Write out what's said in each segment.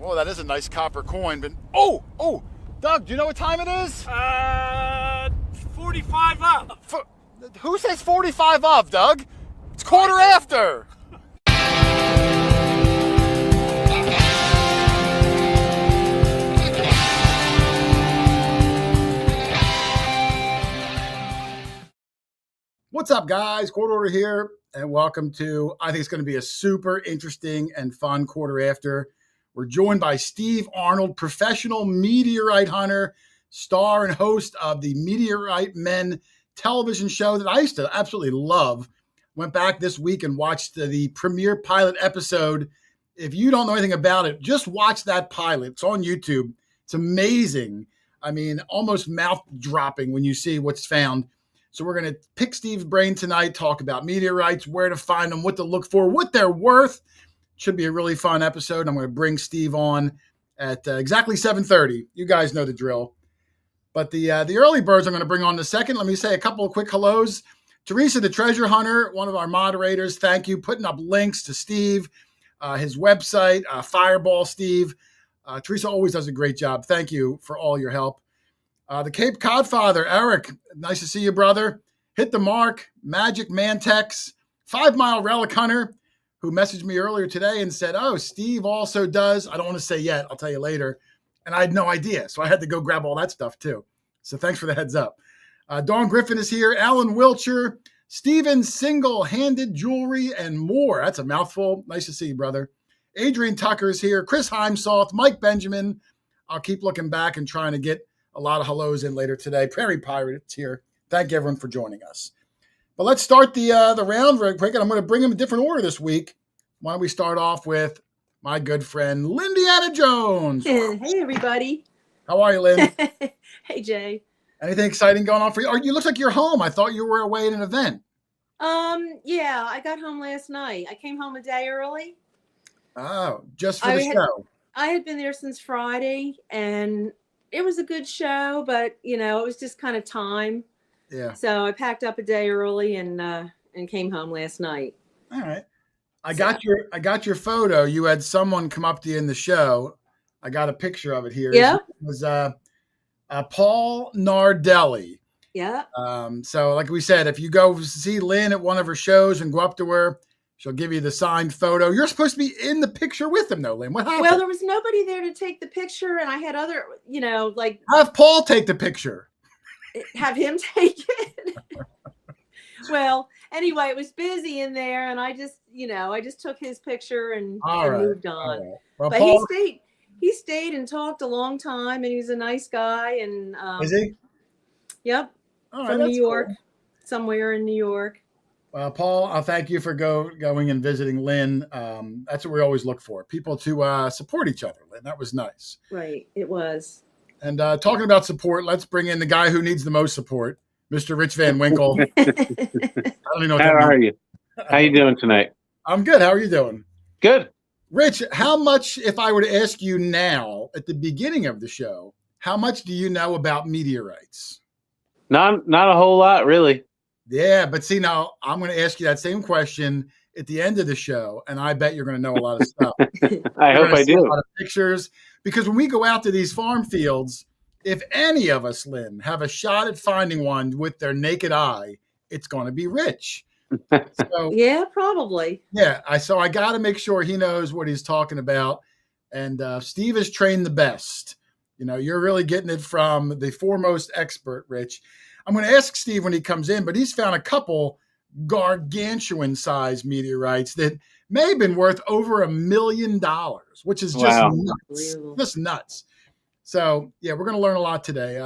Oh, that is a nice copper coin. But oh, Doug, do you know what time it is? 45 up. Who says 45 of, Doug? It's quarter after. What's up, guys? Hoarder here, and welcome to, I think it's going to be a super interesting and fun quarter after. We're joined by Steve Arnold, professional meteorite hunter, star and host of the Meteorite Men television show that I used to absolutely love. Went back this week and watched the premiere pilot episode. If you don't know anything about it, just watch that pilot. It's on YouTube. It's amazing. I mean, almost mouth-dropping when you see what's found. So we're going to pick Steve's brain tonight, talk about meteorites, where to find them, what to look for, what they're worth. Should be a really fun episode. I'm going to bring Steve on at exactly 7:30. You guys know the drill. But the early birds I'm going to bring on in a second. Let me say a couple of quick hellos. Teresa, the treasure hunter, one of our moderators, thank you. Putting up links to Steve, his website, Fireball Steve. Teresa always does a great job. Thank you for all your help. The Cape Cod father, Eric, nice to see you, brother. Hit the mark, Magic Mantex, 5 Mile Relic Hunter, who messaged me earlier today and said, oh, Steve also does. I don't want to say yet. I'll tell you later. And I had no idea. So I had to go grab all that stuff too. So thanks for the heads up. Dawn Griffin is here. Alan Wiltshire, Steven Single-Handed Jewelry, and more. That's a mouthful. Nice to see you, brother. Adrian Tucker is here. Chris Heimsoth, Mike Benjamin. I'll keep looking back and trying to get a lot of hellos in later today. Prairie Pirate is here. Thank everyone for joining us. But let's start the round real quick, and I'm going to bring them in different order this week. Why don't we start off with my good friend, Lindiana Jones. Hey, everybody. How are you, Lynn? Hey, Jay. Anything exciting going on for you? You look like you're home. I thought you were away at an event. Yeah, I got home last night. I came home a day early. Oh, just for the show. I had been there since Friday, and it was a good show, but, it was just kind of time. Yeah. So I packed up a day early and came home last night. All right. I got your photo. You had someone come up to you in the show. I got a picture of it here. Yeah. It was Paul Nardelli. Yeah. So like we said, if you go see Lynn at one of her shows and go up to her, she'll give you the signed photo. You're supposed to be in the picture with him, though, Lynn. What happened? Well, there was nobody there to take the picture, and I had other, have Paul take the picture. Have him take it. Well, anyway, it was busy in there, and I just took his picture and moved on. Right. Well, but Paul, he stayed and talked a long time, and he was a nice guy. And is he? Yep. All from right, New York, cool. Somewhere in New York. Well, Paul, I'll thank you for going and visiting Lynn. That's what we always look for, people to support each other, Lynn. That was nice. Right, it was. And talking about support, let's bring in the guy who needs the most support, Mr. Rich Van Winkle. I don't even know what How are you? How you doing tonight? I'm good. How are you doing? Good. Rich, how much, if I were to ask you now at the beginning of the show, how much do you know about meteorites? Not a whole lot, really. Yeah, but see, now I'm going to ask you that same question at the end of the show, and I bet you're going to know a lot of stuff. I hope I do. A lot of pictures, because when we go out to these farm fields, if any of us, Lynn, have a shot at finding one with their naked eye, it's going to be Rich. So, yeah, probably. Yeah, so I got to make sure he knows what he's talking about. And Steve is trained the best. You're really getting it from the foremost expert, Rich. I'm going to ask Steve when he comes in, but he's found a couple gargantuan-sized meteorites that may have been worth over $1 million, which is just nuts. Just nuts. So, yeah, we're going to learn a lot today.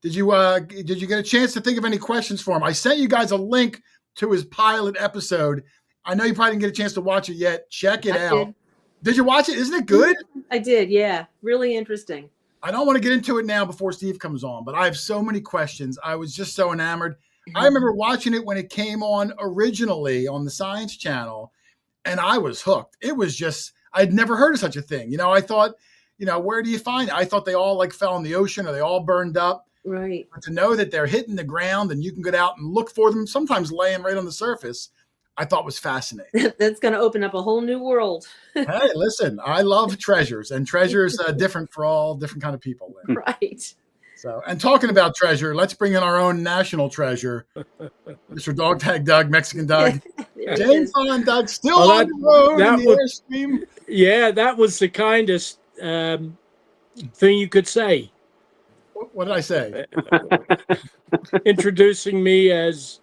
Did you get a chance to think of any questions for him? I sent you guys a link to his pilot episode. I know you probably didn't get a chance to watch it yet. Check it out. Did you watch it? Isn't it good? I did, yeah. Really interesting. I don't want to get into it now before Steve comes on, but I have so many questions. I was just so enamored. I remember watching it when it came on originally on the Science Channel, and I was hooked. It was just, I'd never heard of such a thing. I thought, where do you find it? I thought they all fell in the ocean or they all burned up. Right. But to know that they're hitting the ground and you can get out and look for them, sometimes laying right on the surface, I thought was fascinating. That's going to open up a whole new world. Hey, listen, I love treasures, and treasures different for all different kind of people. Right. So, and talking about treasure, let's bring in our own national treasure, Mr. Dog Tag Doug, Mexican Doug. James on Doug, still on the road in the Airstream. Yeah, that was the kindest thing you could say. What did I say? Introducing me as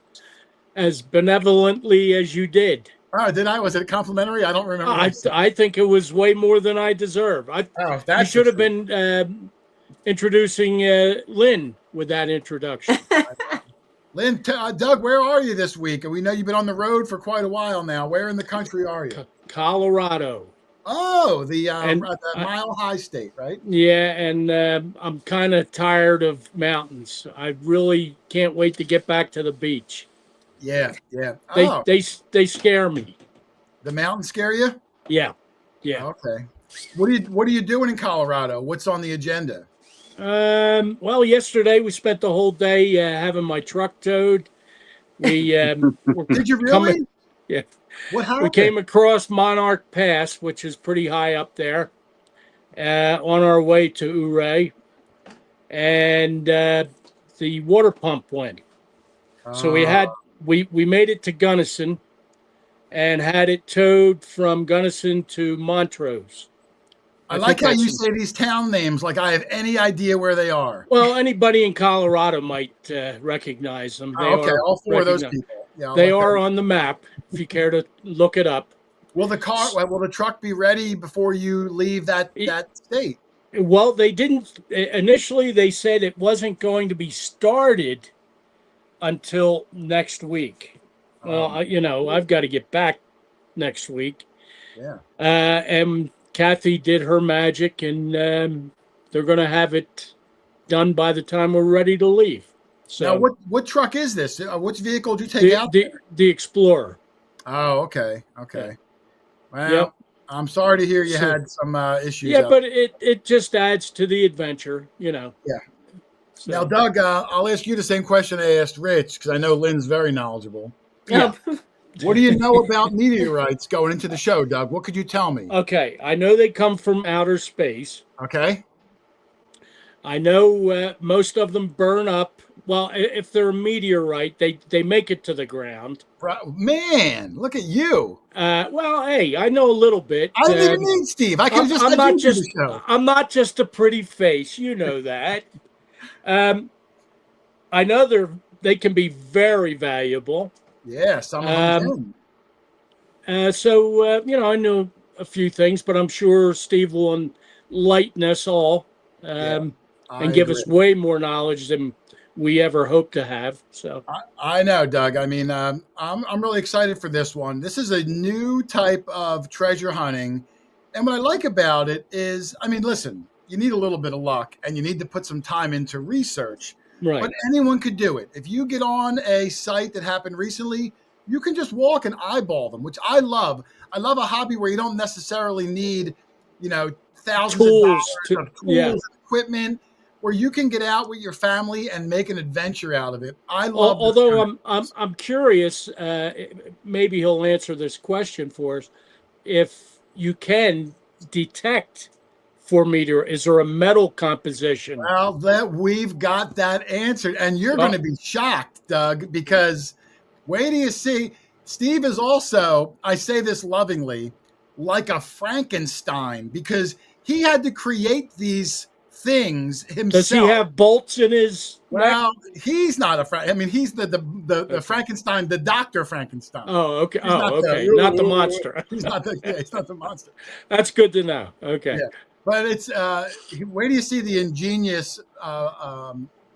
benevolently as you did. Oh, did I? Was it complimentary? I don't remember. I think it was way more than I deserve. You should have been introducing Lynn with that introduction. Lynn, Doug, where are you this week? We know you've been on the road for quite a while now. Where in the country are you? Colorado. Oh, the Mile High State, right? Yeah, and I'm kind of tired of mountains. I really can't wait to get back to the beach. Yeah. They scare me. The mountains scare you? Yeah. Okay. What are you doing in Colorado? What's on the agenda? Well, yesterday we spent the whole day having my truck towed. We did you really? Yeah. What happened? We came across Monarch Pass, which is pretty high up there, on our way to Ouray, and the water pump went. So we made it to Gunnison and had it towed from Gunnison to Montrose. I like how you say these town names like I have any idea where they are. Well, anybody in Colorado might recognize them. All four of those people. Yeah, they are on the map if you care to look it up. Will the truck be ready before you leave that state? Well, they didn't. Initially, they said it wasn't going to be started until next week. Well, I've got to get back next week. Yeah. And Kathy did her magic, and they're going to have it done by the time we're ready to leave. So, now, what truck is this? Which vehicle did you take out? The Explorer. Oh, okay. Yeah. Well, yep. I'm sorry to hear you had some issues. Yeah, but it just adds to the adventure, Yeah. So. Now, Doug, I'll ask you the same question I asked Rich, because I know Lynn's very knowledgeable. Yeah. What do you know about meteorites going into the show, Doug? What could you tell me? Okay, I know they come from outer space. Okay. I know most of them burn up. Well, if they're a meteorite, they make it to the ground. Man, look at you. Well, hey, I know a little bit. I didn't even need Steve. I could have just I'm not just a pretty face. You know that. I know they can be very valuable. Yeah, some of them can. So, I know a few things, but I'm sure Steve will enlighten us all and give us way more knowledge than we ever hope to have. So I know, Doug. I mean, I'm really excited for this one. This is a new type of treasure hunting. And what I like about it is, I mean, listen, you need a little bit of luck and you need to put some time into research. Right. But anyone could do it. If you get on a site that happened recently, you can just walk and eyeball them, which I love. I love a hobby where you don't necessarily need, thousands of dollars of tools, equipment, where you can get out with your family and make an adventure out of it. I love. Although I'm curious, maybe he'll answer this question for us. If you can detect for meteor, is there a metal composition? Well, we've got that answered, and you're going to be shocked, Doug, because wait till you see. Steve is also, I say this lovingly, like a Frankenstein, because he had to create these things himself. Does he have bolts in his neck? He's not he's the Frankenstein, the Dr. Frankenstein. Oh, okay. Not the monster. He's not the monster. That's good to know. Okay. Yeah. But it's where do you see the ingenious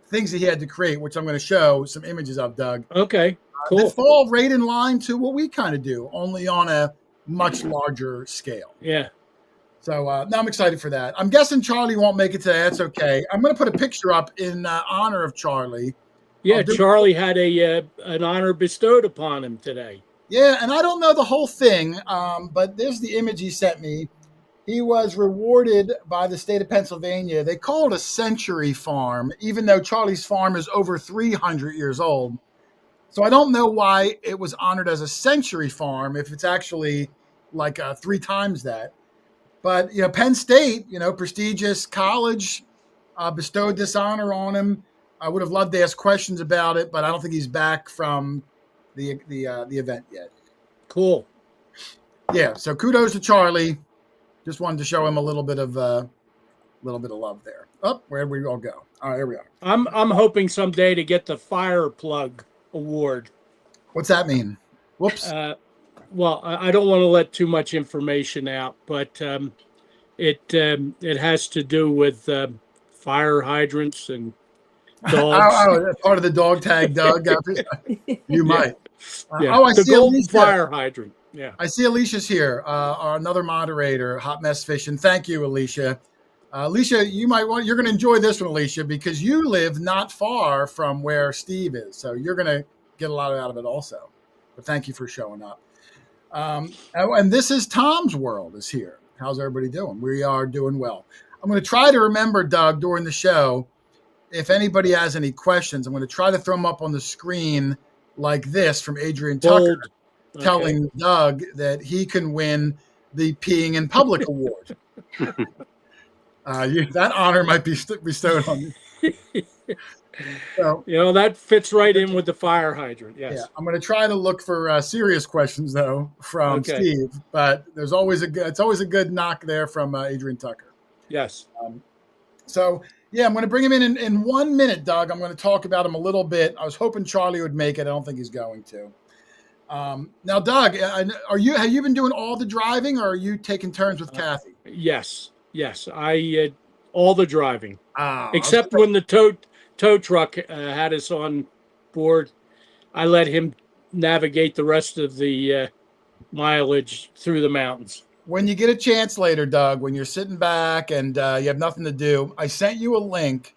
things that he had to create, which I'm going to show some images of, Doug. Okay, cool. That fall right in line to what we kind of do, only on a much larger scale. Yeah. So now I'm excited for that. I'm guessing Charlie won't make it today. That's okay. I'm going to put a picture up in honor of Charlie. Yeah, Charlie had an honor bestowed upon him today. Yeah, and I don't know the whole thing, but there's the image he sent me. He was rewarded by the state of Pennsylvania. They call it a century farm, even though Charlie's farm is over 300 years old. So I don't know why it was honored as a century farm if it's actually like 3 times that. But, Penn State, prestigious college, bestowed this honor on him. I would have loved to ask questions about it, but I don't think he's back from the event yet. Cool. Yeah. So kudos to Charlie. Just wanted to show him a little bit of love there. Oh, where'd we all go? All right, here we are. I'm hoping someday to get the Fire Plug Award. What's that mean? Whoops. Well, I don't want to let too much information out, but it has to do with fire hydrants and dogs. That's part of the dog tag, Doug. You might. Yeah. I the see golden Alicia. fire hydrant. Yeah. I see Alicia's here, another moderator, Hot Mess Fishing. Thank you, Alicia. Alicia, you're going to enjoy this one, Alicia, because you live not far from where Steve is. So you're going to get a lot out of it also. But thank you for showing up. And this is Tom's World is here. How's everybody doing? We are doing well. I'm going to try to remember, Doug, during the show, if anybody has any questions, I'm going to try to throw them up on the screen like this from Adrian Tucker, telling Doug that he can win the Peeing in Public Award. That honor might be bestowed on you. So, that fits right in with the fire hydrant. Yes. Yeah, I'm going to try to look for serious questions though from Steve, but it's always a good knock there from Adrian Tucker. Yes. So I'm going to bring him in 1 minute, Doug. I'm going to talk about him a little bit. I was hoping Charlie would make it. I don't think he's going to. Now, Doug, have you been doing all the driving, or are you taking turns with Kathy? Yes. I all the driving, except when the tow truck had us on board. I let him navigate the rest of the mileage through the mountains. When you get a chance later, Doug, when you're sitting back and you have nothing to do, I sent you a link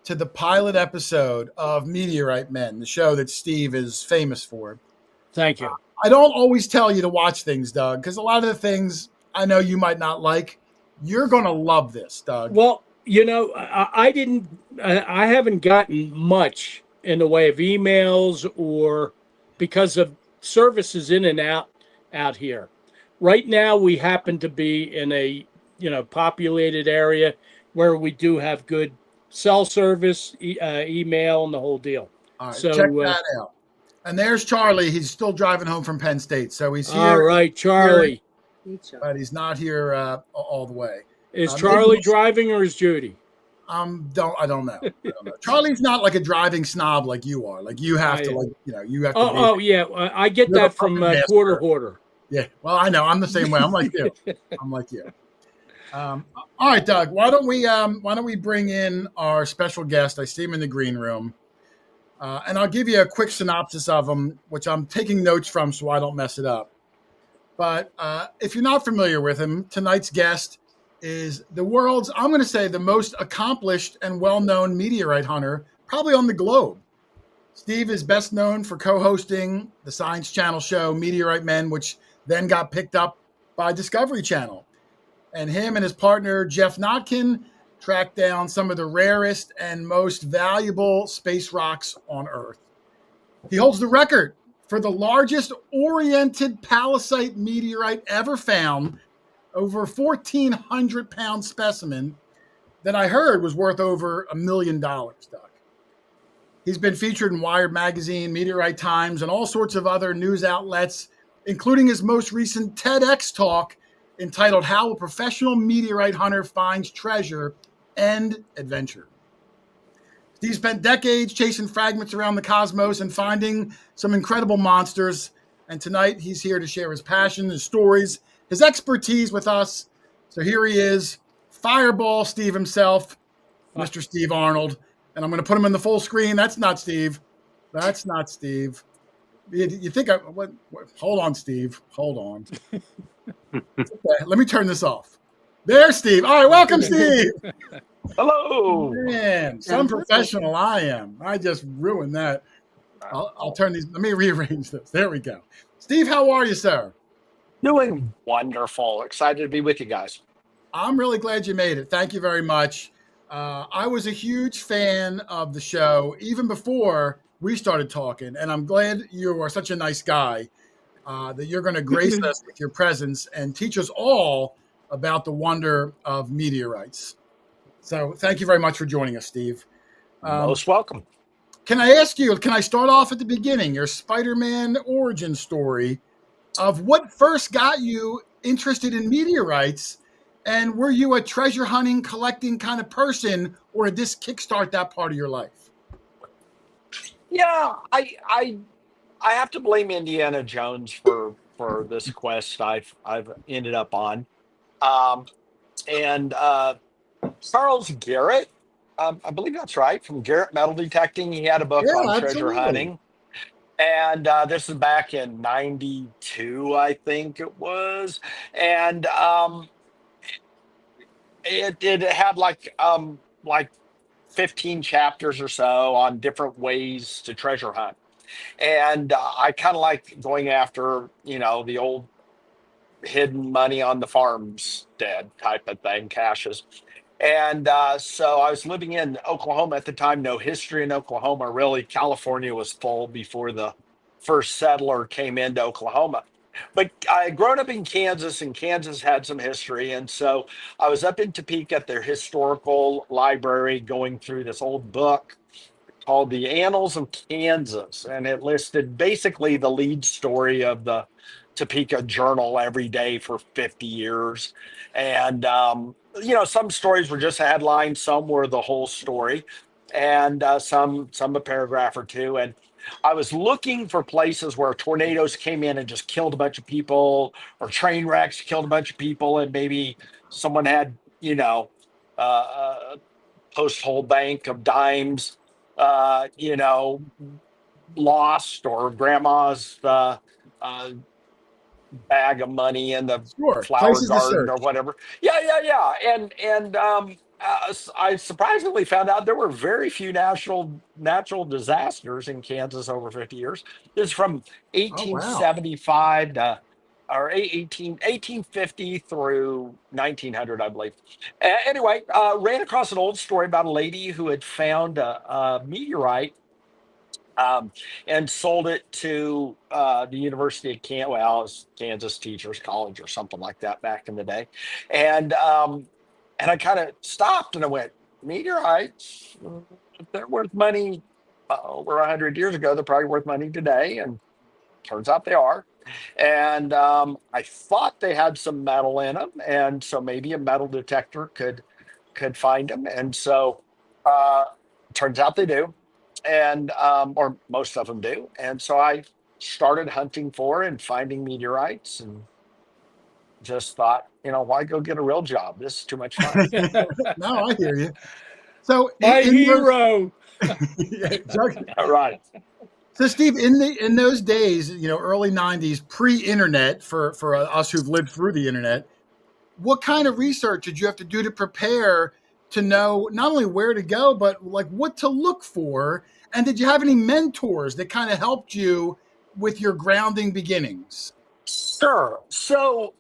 to the pilot episode of Meteorite Men, the show that Steve is famous for. Thank you. I don't always tell you to watch things, Doug, because a lot of the things I know you might not like. You're going to love this, Doug. Well, I haven't gotten much in the way of emails or because of services in and out here. Right now, we happen to be in a populated area where we do have good cell service, email, and the whole deal. All right, so check that out. And there's Charlie. He's still driving home from Penn State, so he's here. All right, Charlie. But he's not here all the way. Is Charlie driving or is Judy? I don't know. Charlie's not like a driving snob like you are. Like you have to you have to. Yeah, I get that from Hoarder. Yeah, well, I know. I'm the same way. I'm like you. All right, Doug. Why don't we bring in our special guest? I see him in the green room, and I'll give you a quick synopsis of him, which I'm taking notes from so I don't mess it up. But if you're not familiar with him, tonight's guest is the world's, I'm going to say, the most accomplished and well-known meteorite hunter, probably on the globe. Steve is best known for co-hosting the Science Channel show Meteorite Men, which then got picked up by Discovery Channel. And him and his partner, Jeff Notkin, tracked down some of the rarest and most valuable space rocks on Earth. He holds the record for the largest oriented palisite meteorite ever found, over 1,400-pound specimen that I heard was worth over $1 million, Doug. He's been featured in Wired Magazine, Meteorite Times, and all sorts of other news outlets, including his most recent TEDx talk entitled How a Professional Meteorite Hunter Finds Treasure and Adventure. Steve spent decades chasing fragments around the cosmos and finding some incredible monsters. And tonight he's here to share his passion, his stories, his expertise with us. So here he is, Fireball Steve himself, Mr. Steve Arnold. And I'm going to put him in the full screen. That's not Steve. That's not Steve. You think what? Hold on, Steve. Hold on. Okay, let me turn this off. There's Steve. All right, welcome, Steve. Hello. Man, some professional I am. I just ruined that. I'll turn these. Let me rearrange this. There we go. Steve, how are you, sir? Doing wonderful. Excited to be with you guys. I'm really glad you made it. Thank you very much. I was a huge fan of the show even before we started talking, and I'm glad you are such a nice guy that you're going to grace us with your presence and teach us all about the wonder of meteorites. So thank you very much for joining us, Steve. Most welcome. Can I ask you, can I start off at the beginning, your Spider-Man origin story of what first got you interested in meteorites? And were you a treasure hunting, collecting kind of person, or did this kickstart that part of your life? Yeah, I have to blame Indiana Jones for this quest I've ended up on. Um, and Charles Garrett, I believe that's right, from Garrett Metal Detecting. He had a book on Yeah, treasure absolutely. hunting. And this is back in '92, I think it was. And it had like 15 chapters or so on different ways to treasure hunt. And I kind of like going after, the old hidden money on the farmstead type of thing, caches. And so I was living in Oklahoma at the time. No history in Oklahoma, really. California was full before the first settler came into Oklahoma. But I had grown up in Kansas, and Kansas had some history. And so I was up in Topeka at their historical library going through this old book called The Annals of Kansas. And it listed basically the lead story of the Topeka Journal every day for 50 years. And, some stories were just a headline, some were the whole story, and some a paragraph or two. And I was looking for places where tornadoes came in and just killed a bunch of people, or train wrecks killed a bunch of people, and maybe someone had, a post-hole bank of dimes, uh, you know, lost, or grandma's uh, bag of money in the Sure. flower Places to garden or search. whatever. Yeah. And I surprisingly found out there were very few natural disasters in Kansas over 50 years. This is from Oh, wow. 1875 to or 1850 through 1900, I believe. Anyway, ran across an old story about a lady who had found a meteorite, um, and sold it to the University of Kansas. Well, it was Kansas Teachers College or something like that back in the day. And um, and I kind of stopped and I went, meteorites, if they're worth money over 100 years ago, they're probably worth money today. And turns out they are. And I thought they had some metal in them, and so maybe a metal detector could find them. And so uh, turns out they do, and or most of them do. And so I started hunting for and finding meteorites, and just thought, why go get a real job? This is too much fun. No, I hear you. So My in those, hero. yeah, All right. so Steve, in those days, early '90s, pre-internet for us who've lived through the internet, what kind of research did you have to do to prepare to know not only where to go, but like what to look for? And did you have any mentors that kind of helped you with your grounding beginnings? Sure. So,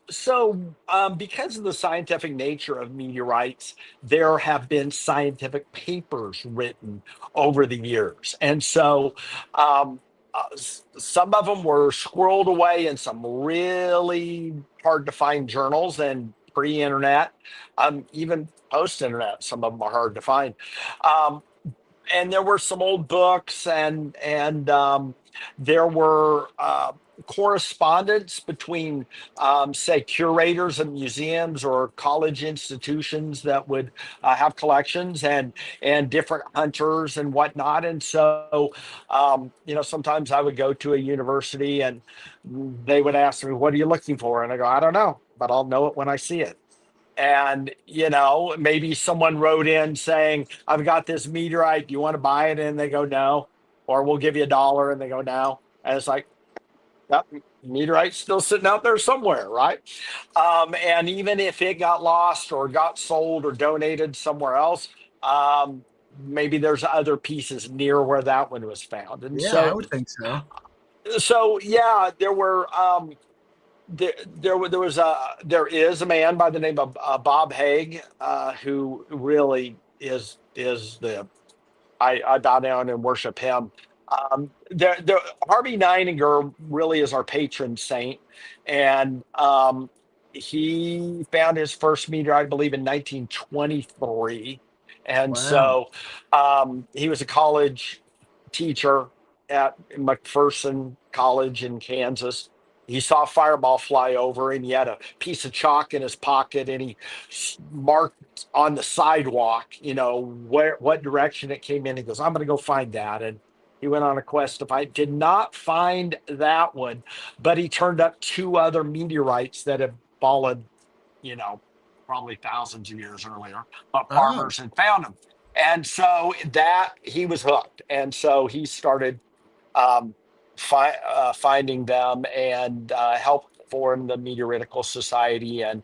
because of the scientific nature of meteorites, there have been scientific papers written over the years, and so um, some of them were squirreled away in some really hard to find journals, and pre-internet, even post-internet, some of them are hard to find. Um, and there were some old books, and there were correspondence between, say, curators of museums or college institutions that would have collections, and different hunters and whatnot. And so sometimes I would go to a university and they would ask me, what are you looking for? And I go, I don't know, but I'll know it when I see it. And maybe someone wrote in saying, I've got this meteorite, do you want to buy it? And they go, no. Or we'll give you $1, and they go, no. And it's like, that meteorite's still sitting out there somewhere, right? And even if it got lost or got sold or donated somewhere else, um, maybe there's other pieces near where that one was found. And Yeah, I so, would think so. yeah, there were there is a man by the name of Bob Haig, who really is the I bow down and worship him. Harvey Nininger really is our patron saint, and he found his first meteorite, I believe, in 1923, and Wow. so he was a college teacher at McPherson College in Kansas. He saw a fireball fly over, and he had a piece of chalk in his pocket, and he marked on the sidewalk, what direction it came in. He goes, "I'm going to go find that," and he went on a quest to find. Did not find that one, but he turned up two other meteorites that had fallen, probably thousands of years earlier. But Oh. farmers had found them, and so that he was hooked, and so he started um, finding them and helped form the Meteoritical Society. And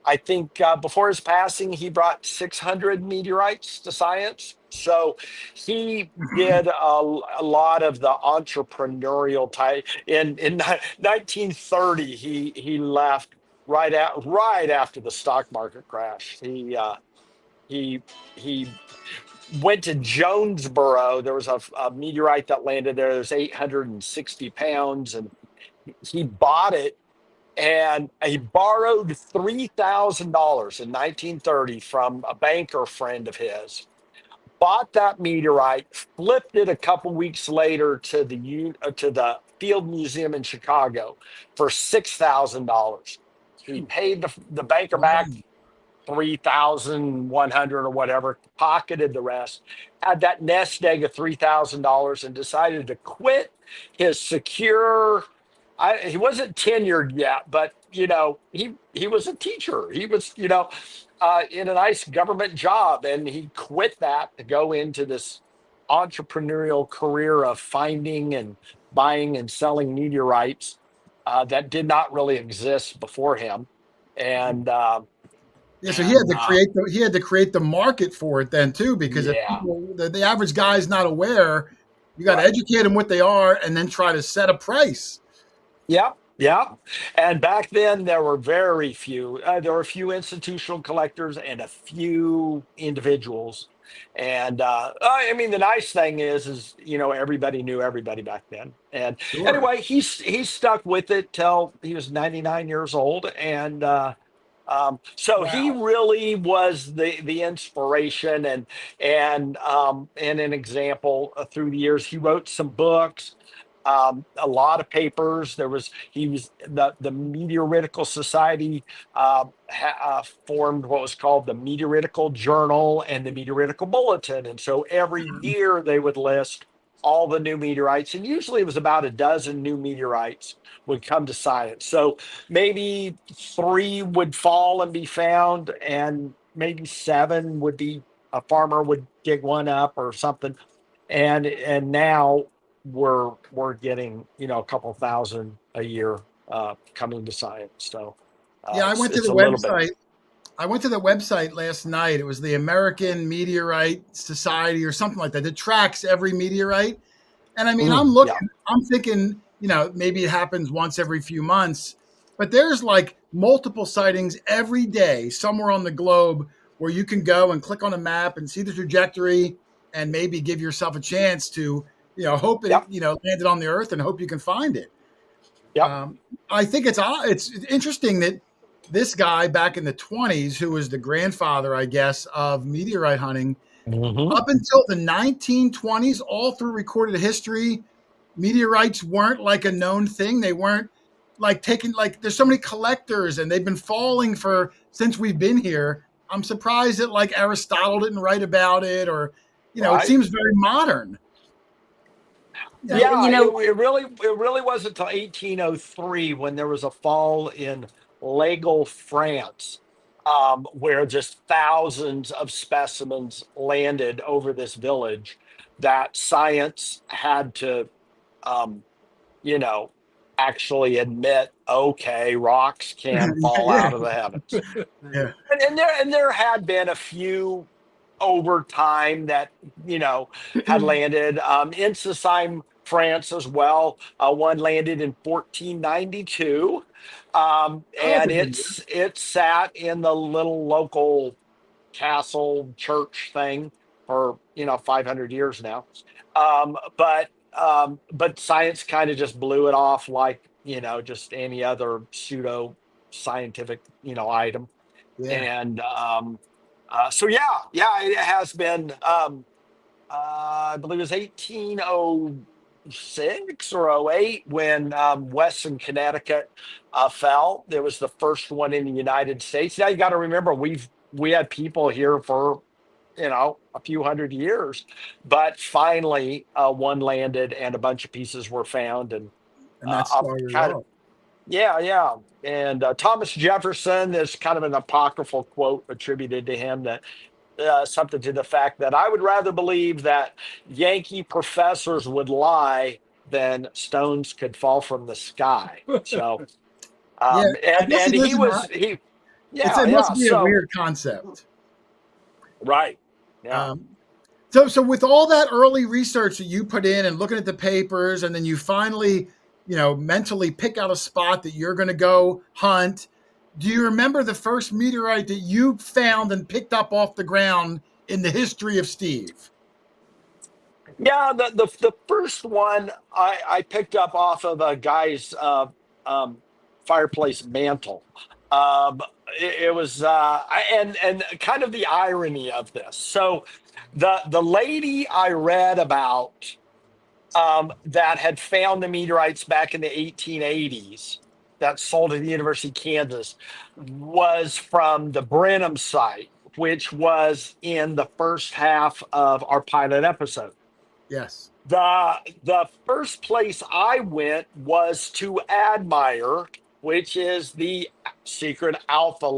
I think before his passing, he brought 600 meteorites to science. So he did a lot of the entrepreneurial type. In 1930, he left right after the stock market crash. He he went to Jonesboro. There was a meteorite that landed there. There's 860 pounds, and he bought it, and he borrowed $3,000 in 1930 from a banker friend of his. Bought that meteorite, flipped it a couple weeks later to the Field Museum in Chicago for $6,000. He paid the banker back Wow. 3,100 or whatever, pocketed the rest, had that nest egg of $3,000, and decided to quit his secure. He wasn't tenured yet, but he was a teacher. He was in a nice government job, and he quit that to go into this entrepreneurial career of finding and buying and selling meteorites that did not really exist before him, and Yeah, so and he had to create the market for it then too, because if yeah, people, the average guy is not aware, you got to right. educate them what they are, and then try to set a price. Yep, yep. And back then, there were very few. There were a few institutional collectors and a few individuals. And I mean, the nice thing is everybody knew everybody back then. And Sure. anyway, he stuck with it till he was 99 years old, and so he Wow. really was the inspiration and an example through the years. He wrote some books, a lot of papers. He was the Meteoritical Society formed what was called the Meteoritical Journal and the Meteoritical Bulletin, and so every year they would list all the new meteorites, and usually it was about a dozen new meteorites would come to science. So maybe three would fall and be found, and maybe seven would be a farmer would dig one up or something. And now we're getting a couple thousand a year coming to science. So Yeah, it's a little bit. I went to the website last night. It was the American Meteorite Society or something like that. It tracks every meteorite. And I mean, Yeah. I'm thinking, maybe it happens once every few months, but there's like multiple sightings every day somewhere on the globe where you can go and click on a map and see the trajectory and maybe give yourself a chance to, hope it, Yep. landed on the earth and hope you can find it. Yep. I think it's interesting that this guy back in the 20s, who was the grandfather, I guess, of meteorite hunting, Hmm. up until the 1920s, all through recorded history, meteorites weren't like a known thing. They weren't like taken, like there's so many collectors and they've been falling for since we've been here. I'm surprised that like Aristotle didn't write about it, or, it Right. seems very modern. Yeah. Yeah, it really wasn't until 1803 when there was a fall in Legal, France, where just thousands of specimens landed over this village, that science had to, um, you know, actually admit, okay, rocks can fall Yeah. out of the heavens. Yeah. And there had been a few over time that had landed in Sesame, France as well. One landed in 1492, Oh, that's and a good year. it sat in the little local castle church thing for 500 years now. But science kind of just blew it off like, just any other pseudo scientific, item. Yeah. And so yeah, it has been. I believe it was 1806 or '08 when Western Connecticut fell. It was the first one in the United States. Now you got to remember we had people here for a few hundred years, but finally one landed and a bunch of pieces were found, and And that I'm started it kind of all. yeah. And Thomas Jefferson, there's kind of an apocryphal quote attributed to him that something to the fact that I would rather believe that Yankee professors would lie than stones could fall from the sky. So, Yeah. I and guess he and lives he in was he, it must yeah. be a So weird concept. right, yeah. Um, so with all that early research that you put in and looking at the papers, and then you finally, mentally pick out a spot that you're going to go hunt. Do you remember the first meteorite that you found and picked up off the ground in the history of Steve? Yeah, the first one I picked up off of a guy's um, fireplace mantle. Um, it was and kind of the irony of this. So the lady I read about that had found the meteorites back in the 1880s that sold at the University of Kansas was from the Brenham site, which was in the first half of our pilot episode. Yes. The first place I went was to Admire, which is the secret alpha Oh,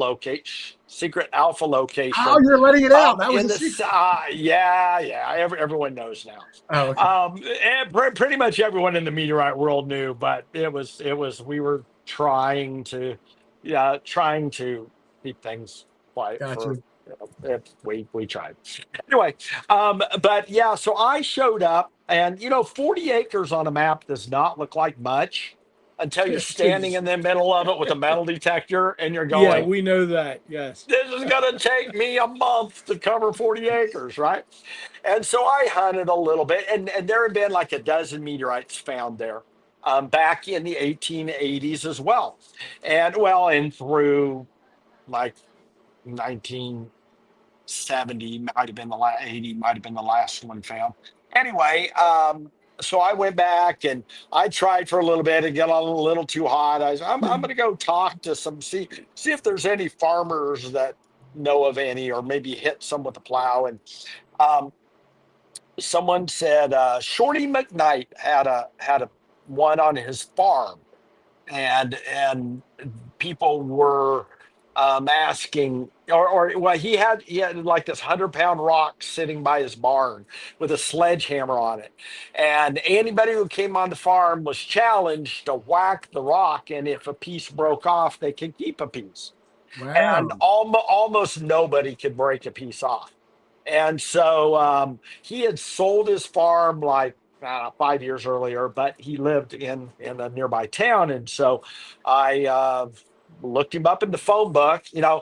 location. you're letting it out. That was In a the secret. yeah, everyone knows now. Oh, okay. And pretty much everyone in the meteorite world knew, but it was we were trying to keep things quiet Gotcha. for we tried anyway. But yeah, so I showed up, and 40 acres on a map does not look like much until you're standing in the middle of it with a metal detector and you're Yeah, going, we know that. Yes. this is going to take me a month to cover 40 acres, right? And so I hunted a little bit, and there had been like a dozen meteorites found there back in the 1880s as well. And through like 1970, might have been the last 80, might have been the last one found. Anyway, so I went back and I tried for a little bit and get a little too hot. I'm going to go talk to see if there's any farmers that know of any, or maybe hit some with a plow. And um, someone said Shorty McKnight had a one on his farm, and people were asking, or well, he had like this 100-pound rock sitting by his barn with a sledgehammer on it, and anybody who came on the farm was challenged to whack the rock, and if a piece broke off, they could keep a piece, and Wow. almost nobody could break a piece off. And so he had sold his farm like 5 years earlier, but he lived in a nearby town, and so I looked him up in the phone book. Yeah,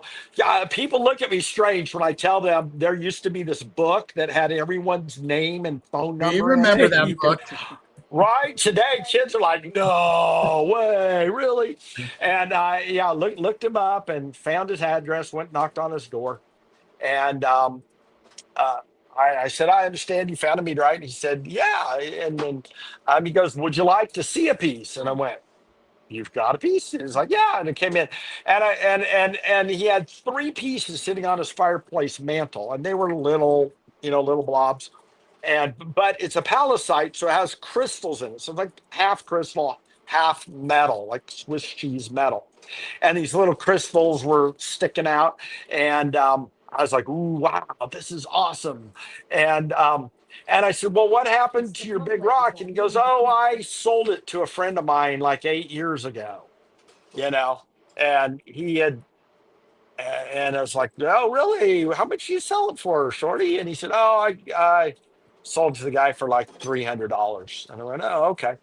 people look at me strange when I tell them there used to be this book that had everyone's name and phone We number in remember it. that You could book. Right today, kids are like, no way, really? And I looked him up and found his address, went knocked on his door, and uh, I said, I understand you found a meteorite. And he said, yeah. And then he goes, would you like to see a piece? And I went, you've got a piece? And he's like, yeah. And it came in, and he had three pieces sitting on his fireplace mantle, and they were little blobs. But it's a palisite, so it has crystals in it. So it's like half crystal, half metal, like Swiss cheese metal. And these little crystals were sticking out, and I was like, "Ooh, wow, this is awesome!" And I said, "Well, what happened to your big rock?" And he goes, "Oh, I sold it to a friend of mine like 8 years ago, you know." And he had, and I was like, "Oh, really? How much you sell it for, Shorty?" And he said, "Oh, I sold to the guy for like $300." And I went, "Oh, okay."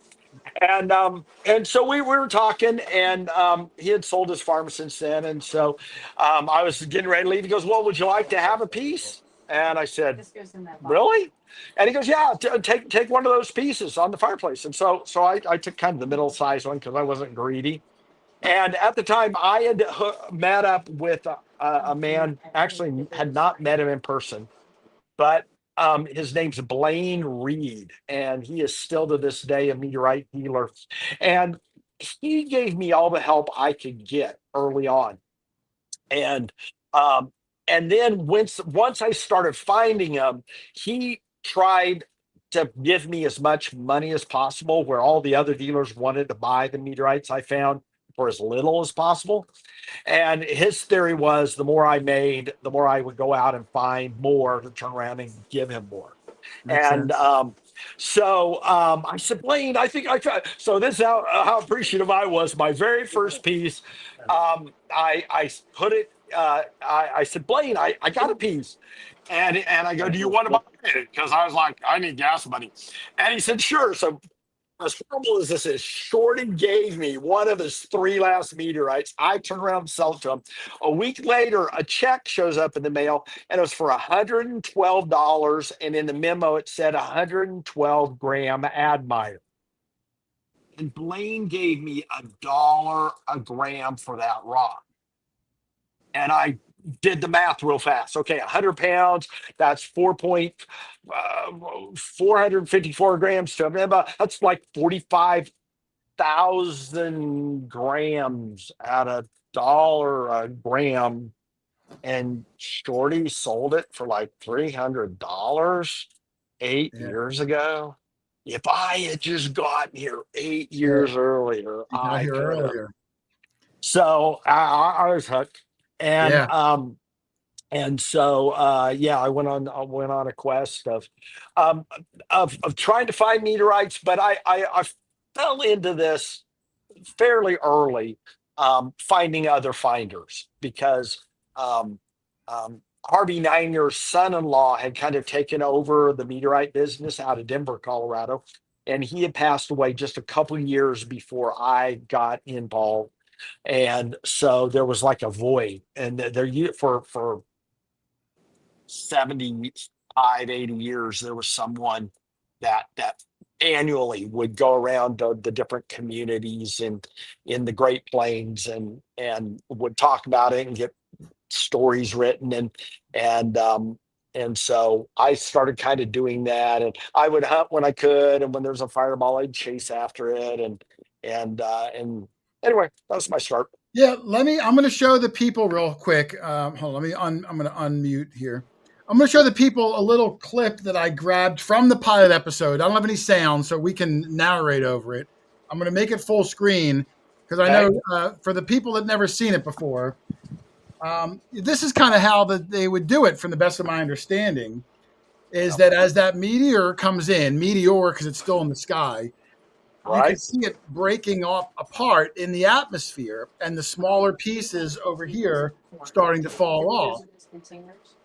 And so we were talking, and he had sold his farm since then, and so I was getting ready to leave. He goes, well, would you like to have a piece? And I said, really? And he goes, yeah, take one of those pieces on the fireplace. And so I took kind of the middle-sized one because I wasn't greedy. And at the time, I had met up with a man, actually had not met him in person, but his name's Blaine Reed, and he is still to this day a meteorite dealer. And he gave me all the help I could get early on. And um, and then once I started finding them, he tried to give me as much money as possible, where all the other dealers wanted to buy the meteorites I found for as little as possible. And his theory was the more I made, the more I would go out and find more to turn around and give him more. Makes sense. I said, Blaine, I think I tried. So this is how appreciative I was. My very first piece, I put it. I said, Blaine, I got a piece, and I go, do you want to buy it? Because I was like, I need gas money, and he said, sure. So as horrible as this is, Shorty gave me one of his 3 last meteorites. I turned around and sold it to him. A week later, a check shows up in the mail, and it was for $112. And in the memo, it said 112 gram Admire. And Blaine gave me $1 a gram for that rock. And I did the math real fast. Okay, 100 pounds, that's 454 grams to that's like 45,000 grams at $1 a gram. And Shorty sold it for like $300 8 years ago. If I had just gotten here 8 years earlier, You got here earlier. So I was hooked. And I went on a quest of trying to find meteorites, but I fell into this fairly early, finding other finders, because Harvey Ninger's son-in-law had kind of taken over the meteorite business out of Denver, Colorado, and he had passed away just a couple of years before I got involved. And so there was like a void, and there for 75, 80 years, there was someone that annually would go around the different communities in the Great Plains and would talk about it and get stories written, and so I started kind of doing that, and I would hunt when I could, and when there's a fireball, I'd chase after it, and anyway, that was my start. Yeah, I'm going to show the people real quick. Hold on, I'm going to unmute here. I'm going to show the people a little clip that I grabbed from the pilot episode. I don't have any sound, so we can narrate over it. I'm going to make it full screen because I know for the people that never seen it before, this is kind of how they would do it, from the best of my understanding, is that as that meteor comes in, meteor because it's still in the sky, you can see it breaking off apart in the atmosphere, and the smaller pieces over here starting to fall off.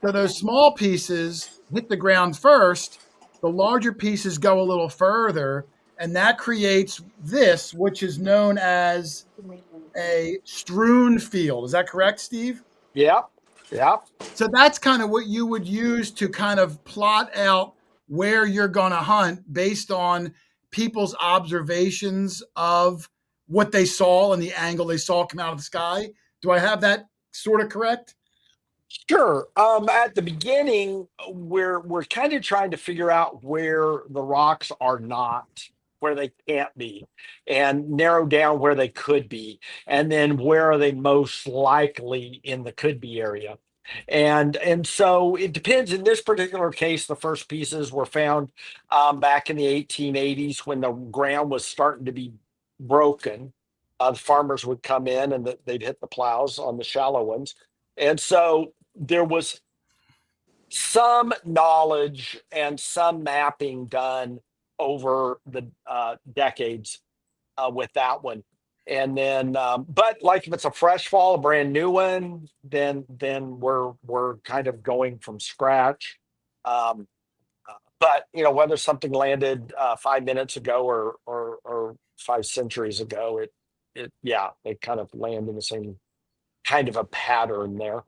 So those small pieces hit the ground first, the larger pieces go a little further, and that creates this, which is known as a strewn field. Is that correct, Steve? Yeah. So that's kind of what you would use to kind of plot out where you're going to hunt based on people's observations of what they saw and the angle they saw come out of the sky. Do I have that sort of correct? Sure. At the beginning, we're kind of trying to figure out where the rocks are not, where they can't be, and narrow down where they could be, and then where are they most likely in the could be area. And so it depends. In this particular case, the first pieces were found back in the 1880s, when the ground was starting to be broken. The farmers would come in and they'd hit the plows on the shallow ones. And so there was some knowledge and some mapping done over the decades with that one. And then, but like if it's a fresh fall, a brand new one, then we're kind of going from scratch. But whether something landed 5 minutes ago or 5 centuries ago, they kind of land in the same kind of a pattern there.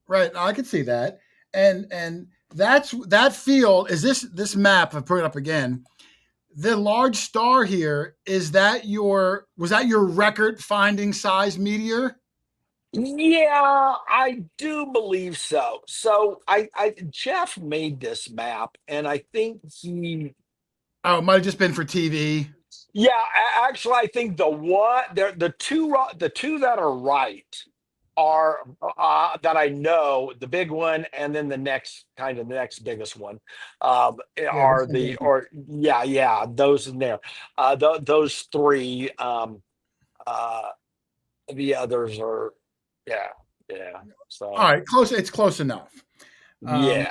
Right. I can see that. and that field is this map. I put it up again. The large star here, was that your record finding size meteor? Yeah, I do believe so. So Jeff made this map, and I think he. Oh, it might have just been for TV. Yeah, actually, I think the two that are right are that I know, the big one, and then the next biggest one, Yeah, this are one's the empty. or yeah, those in there. Those three. Uh, the others are, yeah, yeah. All So right, close. It's close enough. Um, yeah,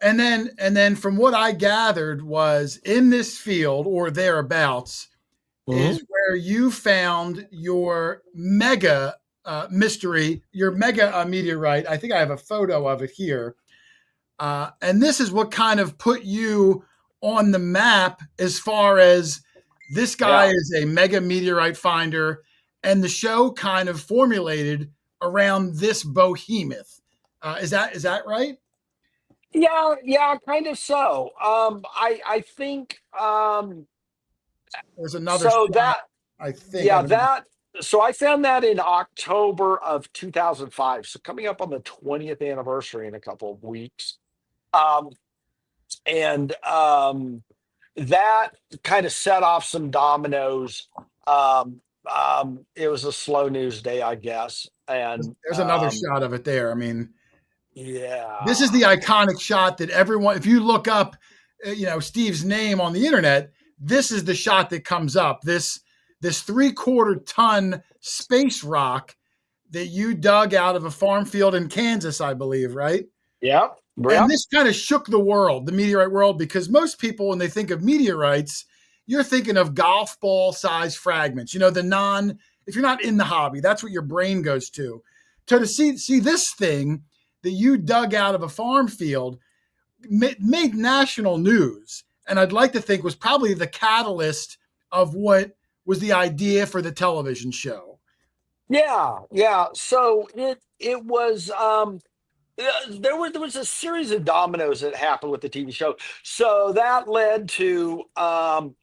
and then from what I gathered was in this field or thereabouts Mhm. is where you found your mega mystery, your mega meteorite. I think I have a photo of it here. And this is what kind of put you on the map as far as this guy yeah, is a mega meteorite finder, and the show kind of formulated around this behemoth. Is that right? yeah, kind of. So, I think, There's another so shot, that I think. I yeah don't know. that so I found that in October of 2005. So coming up on the 20th anniversary in a couple of weeks. Um, and That kind of set off some dominoes. It was a slow news day, I guess, and There's another shot of it there. I mean, this is yeah, the iconic shot that everyone, if you look up, Steve's name on the internet, this is the shot that comes up. This 3/4 ton space rock that you dug out of a farm field in Kansas, I believe, right? yep, And yep, this kind of shook the world, the meteorite world, because most people, when they think of meteorites, you're thinking of golf ball size fragments. If you're not in the hobby, that's what your brain goes to. To see this thing that you dug out of a farm field made national news. And I'd like to think was probably the catalyst of what was the idea for the television show. yeah. So it was there was a series of dominoes that happened with the TV show. So that led to um,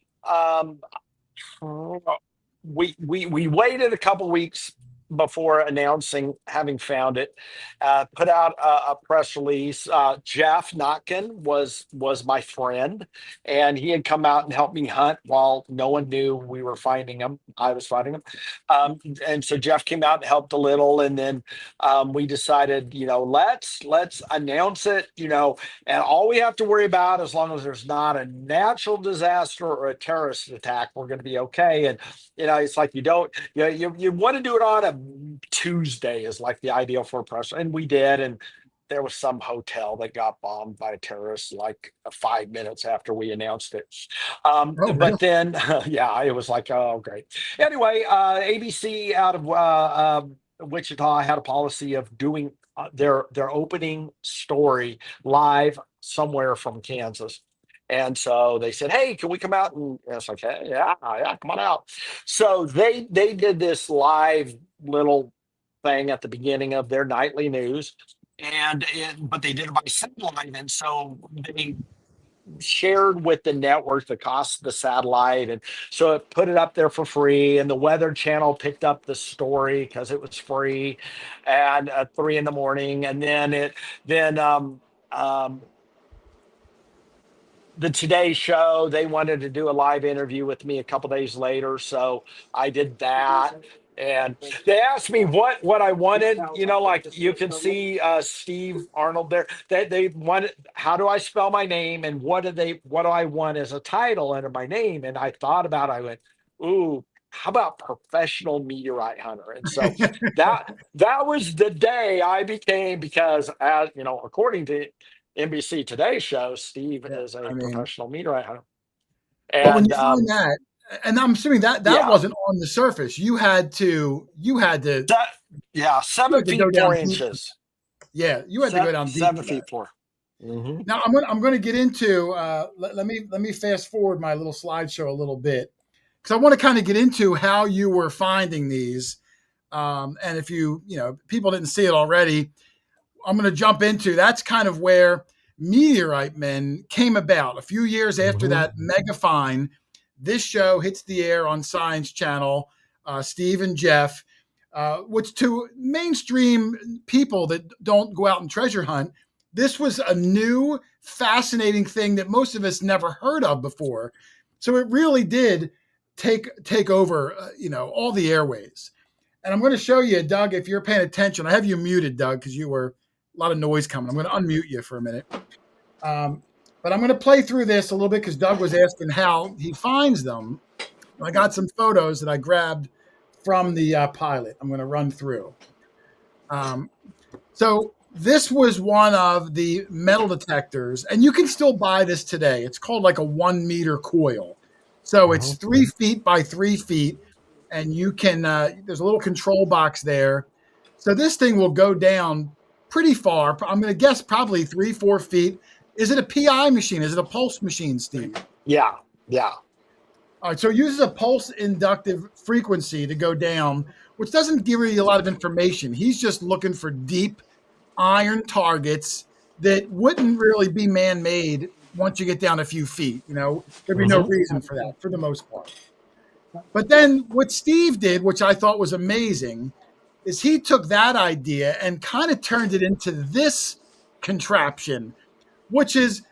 we waited a couple weeks before announcing having found it. Put out a press release. Jeff Notkin was my friend, and he had come out and helped me hunt while no one knew we were finding him. I was finding him, and so Jeff came out and helped a little, and then we decided, let's announce it. And all we have to worry about, as long as there's not a natural disaster or a terrorist attack, we're going to be okay. And it's like you want to do it on a Tuesday is like the ideal for a press, and we did. And there was some hotel that got bombed by terrorists like 5 minutes after we announced it. Oh, really? But then, yeah, it was like, oh, great. Anyway, ABC out of Wichita had a policy of doing their opening story live somewhere from Kansas. And so they said, "Hey, can we come out?" And it's like, "Hey, yeah, come on out." So they did this live little thing at the beginning of their nightly news, but they did it by satellite, and so they shared with the network the cost of the satellite, and so it put it up there for free. And the Weather Channel picked up the story because it was free, and at 3 in the morning, and then the Today Show, they wanted to do a live interview with me a couple days later, so I did that. And they asked me what I wanted. Like you can see Steve Arnold there. They wanted, how do I spell my name, and what do I want as a title under my name? And I thought about it. I went, ooh, how about professional meteorite hunter? And so that was the day I became, because, as according to NBC Today show, Steve Yeah. is a I mean, professional meteorite hunter. but when And you find that, and I'm assuming that yeah, wasn't on the surface. You had to that yeah, you seven had to go feet down four deep. inches, Yeah, you had to go down deep seven for that. feet 4. Hmm. Now I'm gonna get into let me fast forward my little slideshow a little bit because I want to kind of get into how you were finding these. And if people didn't see it already, I'm going to jump into, that's kind of where Meteorite Men came about. A few years after that mega find, this show hits the air on Science Channel, Steve and Jeff, which to mainstream people that don't go out and treasure hunt, this was a new, fascinating thing that most of us never heard of before. So it really did take over, all the airways. And I'm going to show you, Doug, if you're paying attention. I have you muted, Doug, because you were a lot of noise coming. I'm going to unmute you for a minute. But I'm going to play through this a little bit because Doug was asking how he finds them. I got some photos that I grabbed from the pilot. I'm going to run through. So this was one of the metal detectors, and you can still buy this today. It's called like a 1 meter coil. So it's 3 feet by 3 feet, and you can, there's a little control box there. So this thing will go down pretty far. I'm going to guess probably 3-4 feet. Is it a PI machine? Is it a pulse machine, Steve? Yeah. All right, so it uses a pulse inductive frequency to go down, which doesn't give you a lot of information. He's just looking for deep iron targets that wouldn't really be man-made once you get down a few feet. There'd be no reason for that for the most part. But then what Steve did, which I thought was amazing, is he took that idea and kind of turned it into this contraption, which is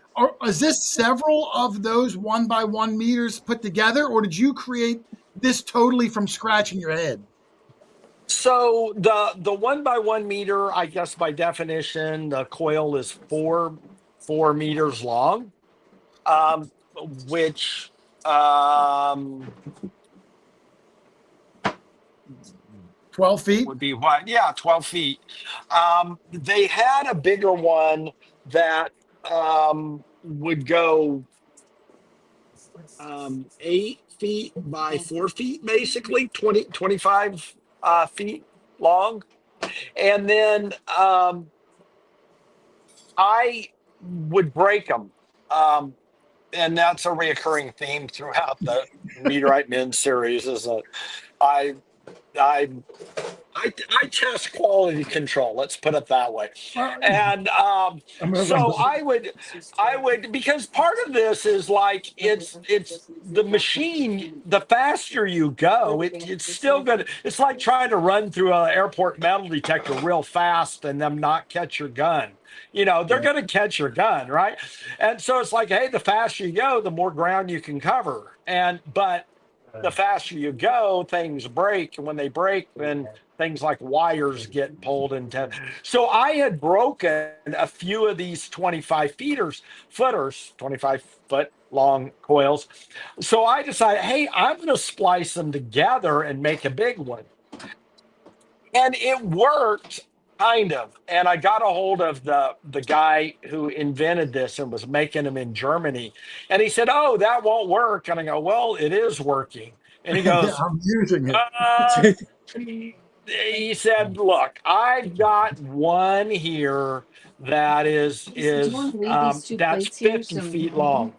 this several of those 1 by 1 meters put together, or did you create this totally from scratch in your head? So the 1 by 1 meter, I guess by definition, the coil is 4 meters long, which 12 feet would be what? Yeah, 12 feet. They had a bigger one that would go 8 feet by 4 feet, basically 25 feet long. And then I would break them. And that's a reoccurring theme throughout the Meteorite Men series, is that I test quality control. Let's put it that way. And so I would, because part of this is like, it's the machine, the faster you go, it's still good. It's like trying to run through an airport metal detector real fast and them not catch your gun. They're going to catch your gun, right? And so it's like, hey, the faster you go, the more ground you can cover. But the faster you go, things break. And when they break, then things like wires get pulled into. So I had broken a few of these 25 foot long coils. So I decided, hey, I'm going to splice them together and make a big one. And it worked. Kind of. And I got a hold of the guy who invented this and was making them in Germany. And he said, oh, that won't work. And I go, well, it is working. And he goes, I'm using it. He said, look, I've got one here that is that's 50 feet long.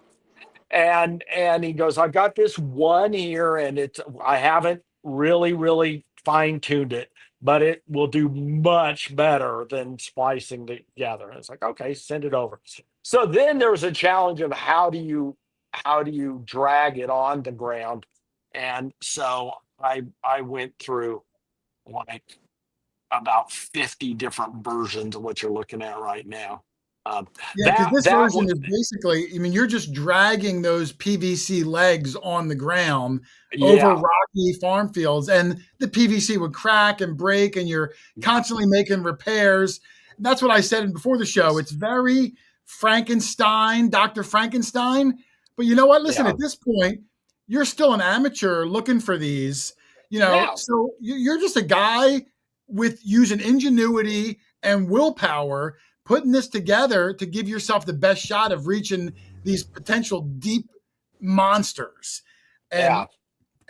And he goes, I've got this one here, and I haven't really fine-tuned it, but it will do much better than splicing together. And it's like, okay, send it over. So then there was a challenge of how do you drag it on the ground. And so I went through like about 50 different versions of what you're looking at right now. Because this version is basically, you're just dragging those PVC legs on the ground over rocky farm fields, and the PVC would crack and break, and you're constantly making repairs. That's what I said before the show. It's very Frankenstein, Dr. Frankenstein. But you know what? Listen, at this point, you're still an amateur looking for these, so you're just a guy with using ingenuity and willpower, putting this together to give yourself the best shot of reaching these potential deep monsters. And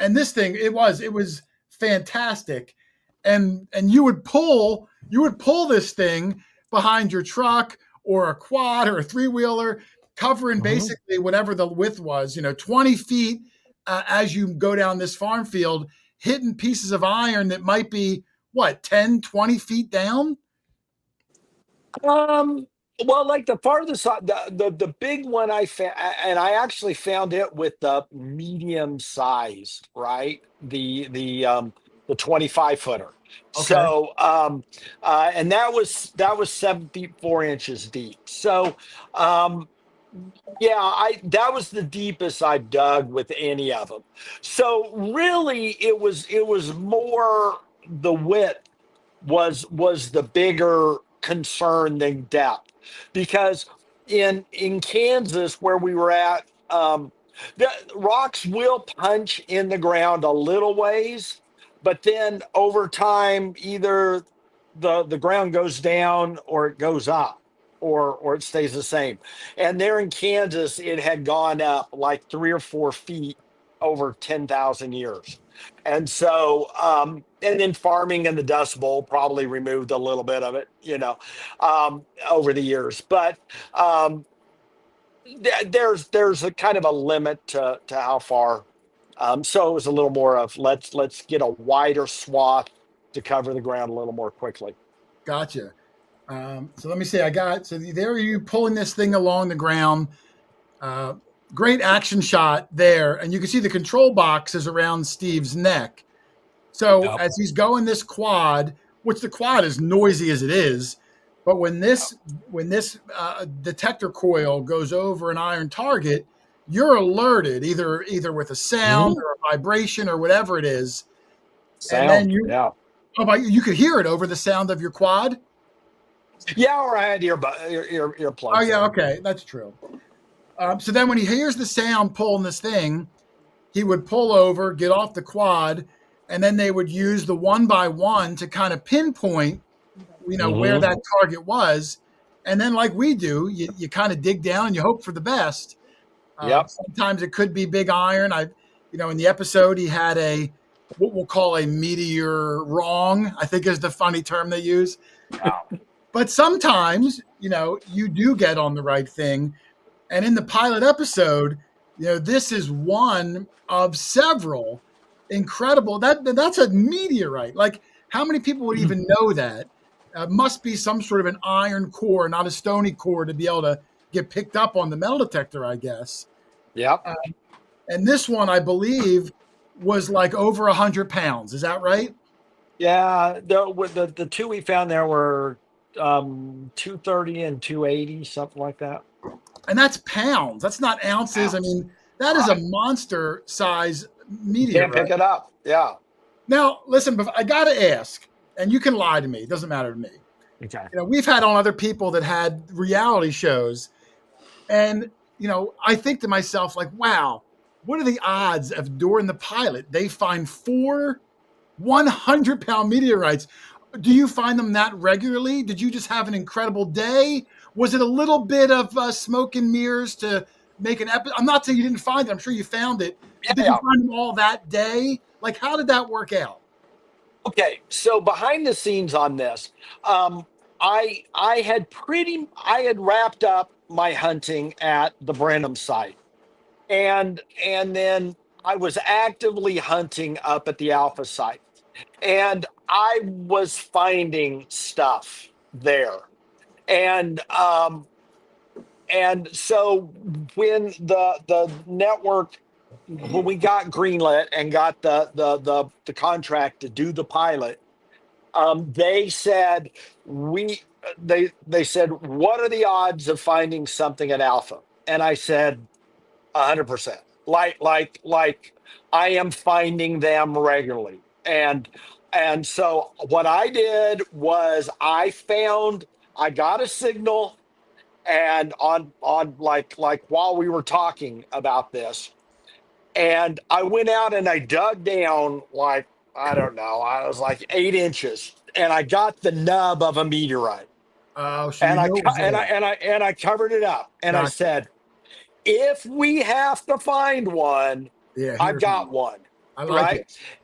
this thing, it was fantastic. And you would pull this thing behind your truck or a quad or a 3-wheeler, covering basically whatever the width was, 20 feet as you go down this farm field, hitting pieces of iron that might be 10, 20 feet down? Um, well, like the farthest side, the big one I found, and I actually found it with the medium sized, right? The 25 footer. Okay. So, and that was 7 feet 4 inches deep. So, um, yeah, I that was the deepest I've dug with any of them. So really, it was more the width was the bigger concern than depth, because in Kansas where we were at, the rocks will punch in the ground a little ways, but then over time either the ground goes down or it goes up, or it stays the same. And there in Kansas it had gone up like 3 or 4 feet over 10,000 years. And so, and then farming and the Dust Bowl probably removed a little bit of it, over the years. But there's a kind of a limit to how far. So it was a little more of let's get a wider swath to cover the ground a little more quickly. Gotcha. So let me see. So there you pulling this thing along the ground. Uh, Great action shot there. And you can see the control box is around Steve's neck. So Yep. as he's going this quad, which the quad is noisy as it is, but when this detector coil goes over an iron target, you're alerted either with a sound Mhm. or a vibration or whatever it is, and then Sound, yeah, you could hear it over the sound of your quad. yeah. Or I had Oh earplugs yeah, in. okay, that's true. So then when he hears the sound pulling this thing, he would pull over, get off the quad, and then they would use the 1x1 to kind of pinpoint, where Hmm. that target was. And then, like we do, you kind of dig down and you hope for the best. Yep. Sometimes it could be big iron. In the episode, he had what we'll call a meteor wrong, I think is the funny term they use. Yeah. But sometimes, you do get on the right thing. And in the pilot episode, this is one of several incredible. That's a meteorite. Like, how many people would even know that? Must be some sort of an iron core, not a stony core, to be able to get picked up on the metal detector, I guess. Yep. Uh, and this one, I believe, was like over 100 pounds. Is that right? Yeah, the two we found there were 230 and 280, something like that. And that's pounds. That's not ounces. I Pounds. mean, that is a Right. monster size You meteor, can't right? pick it up. Yeah. Now, listen, but I got to ask, and you can lie to me. It doesn't matter to me. Okay. We've had on other people that had reality shows, and I think to myself, like, wow, what are the odds of during the pilot they find 4 100-pound meteorites? Do you find them that regularly? Did you just have an incredible day? Was it a little bit of smoke and mirrors to make an episode? I'm not saying you didn't find it. I'm sure you found it, Yeah. but did you Yeah. find them all that day? Like, how did that work out? Okay. So behind the scenes on this, I had wrapped up my hunting at the Brenham site, and then I was actively hunting up at the Alpha site, and I was finding stuff there. And so when the network, when we got greenlit and got the contract to do the pilot, they said they said, what are the odds of finding something at Alpha? And I said 100%. Like I am finding them regularly. And so what I did was I got a signal, and on like while we were talking about this, and I went out and I dug down, like, I don't know, I was like 8 inches, and I got the nub of a meteorite, Oh, so and you I know it co- was and I there. and I and I covered it up, and I Gotcha. said, if we have to find one, Yeah, I've here's got one. one, I like right?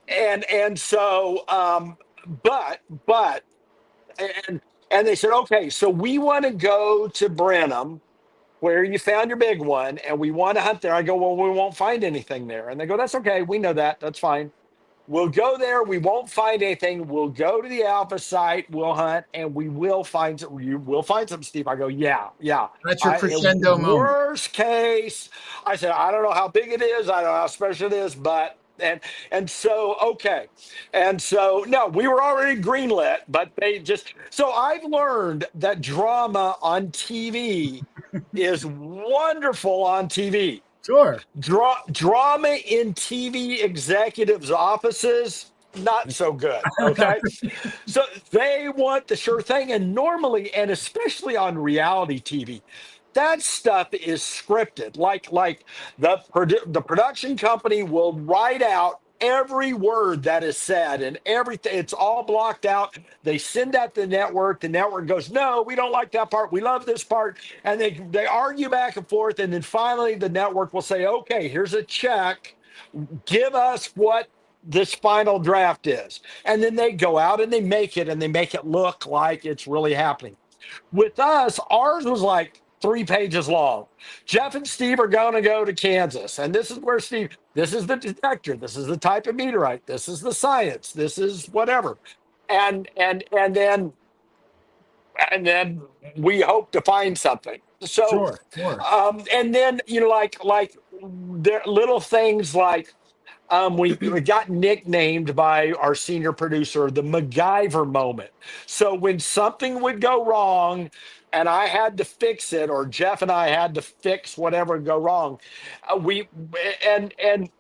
it. And so, but and they said, okay, so we want to go to Brenham, where you found your big one, and we want to hunt there. I go, well, we won't find anything there. And they go, that's okay. We know that. That's fine. We'll go there. We won't find anything. We'll go to the alpha site. We'll hunt, and we will find some. You will find some, Steve. I go, yeah, yeah. That's your crescendo moment. Worst case, I said, I don't know how big it is. I don't know how special it is, but and so okay, and so no, we were already greenlit, but they just. So I've learned that drama on TV is wonderful on TV. Sure. Drama in TV executives' offices, not so good. Okay. So they want the sure thing. And normally, and especially on reality TV, that stuff is scripted. Like the production company will write out every word that is said and everything. It's all blocked out. They send that to the network. The network goes, no, we don't like that part. We love this part. And they argue back and forth. And then finally the network will say, okay, here's a check. Give us what this final draft is. And then they go out and they make it look like it's really happening. With us, ours was like 3 pages long. Jeff and Steve are going to go to Kansas. And this is where Steve, this is the detector. This is the type of meteorite. This is the science. This is whatever. And then we hope to find something. So, sure. and then, like there little things like, we got nicknamed by our senior producer the MacGyver moment. So when something would go wrong and I had to fix it, or Jeff and I had to fix whatever would go wrong,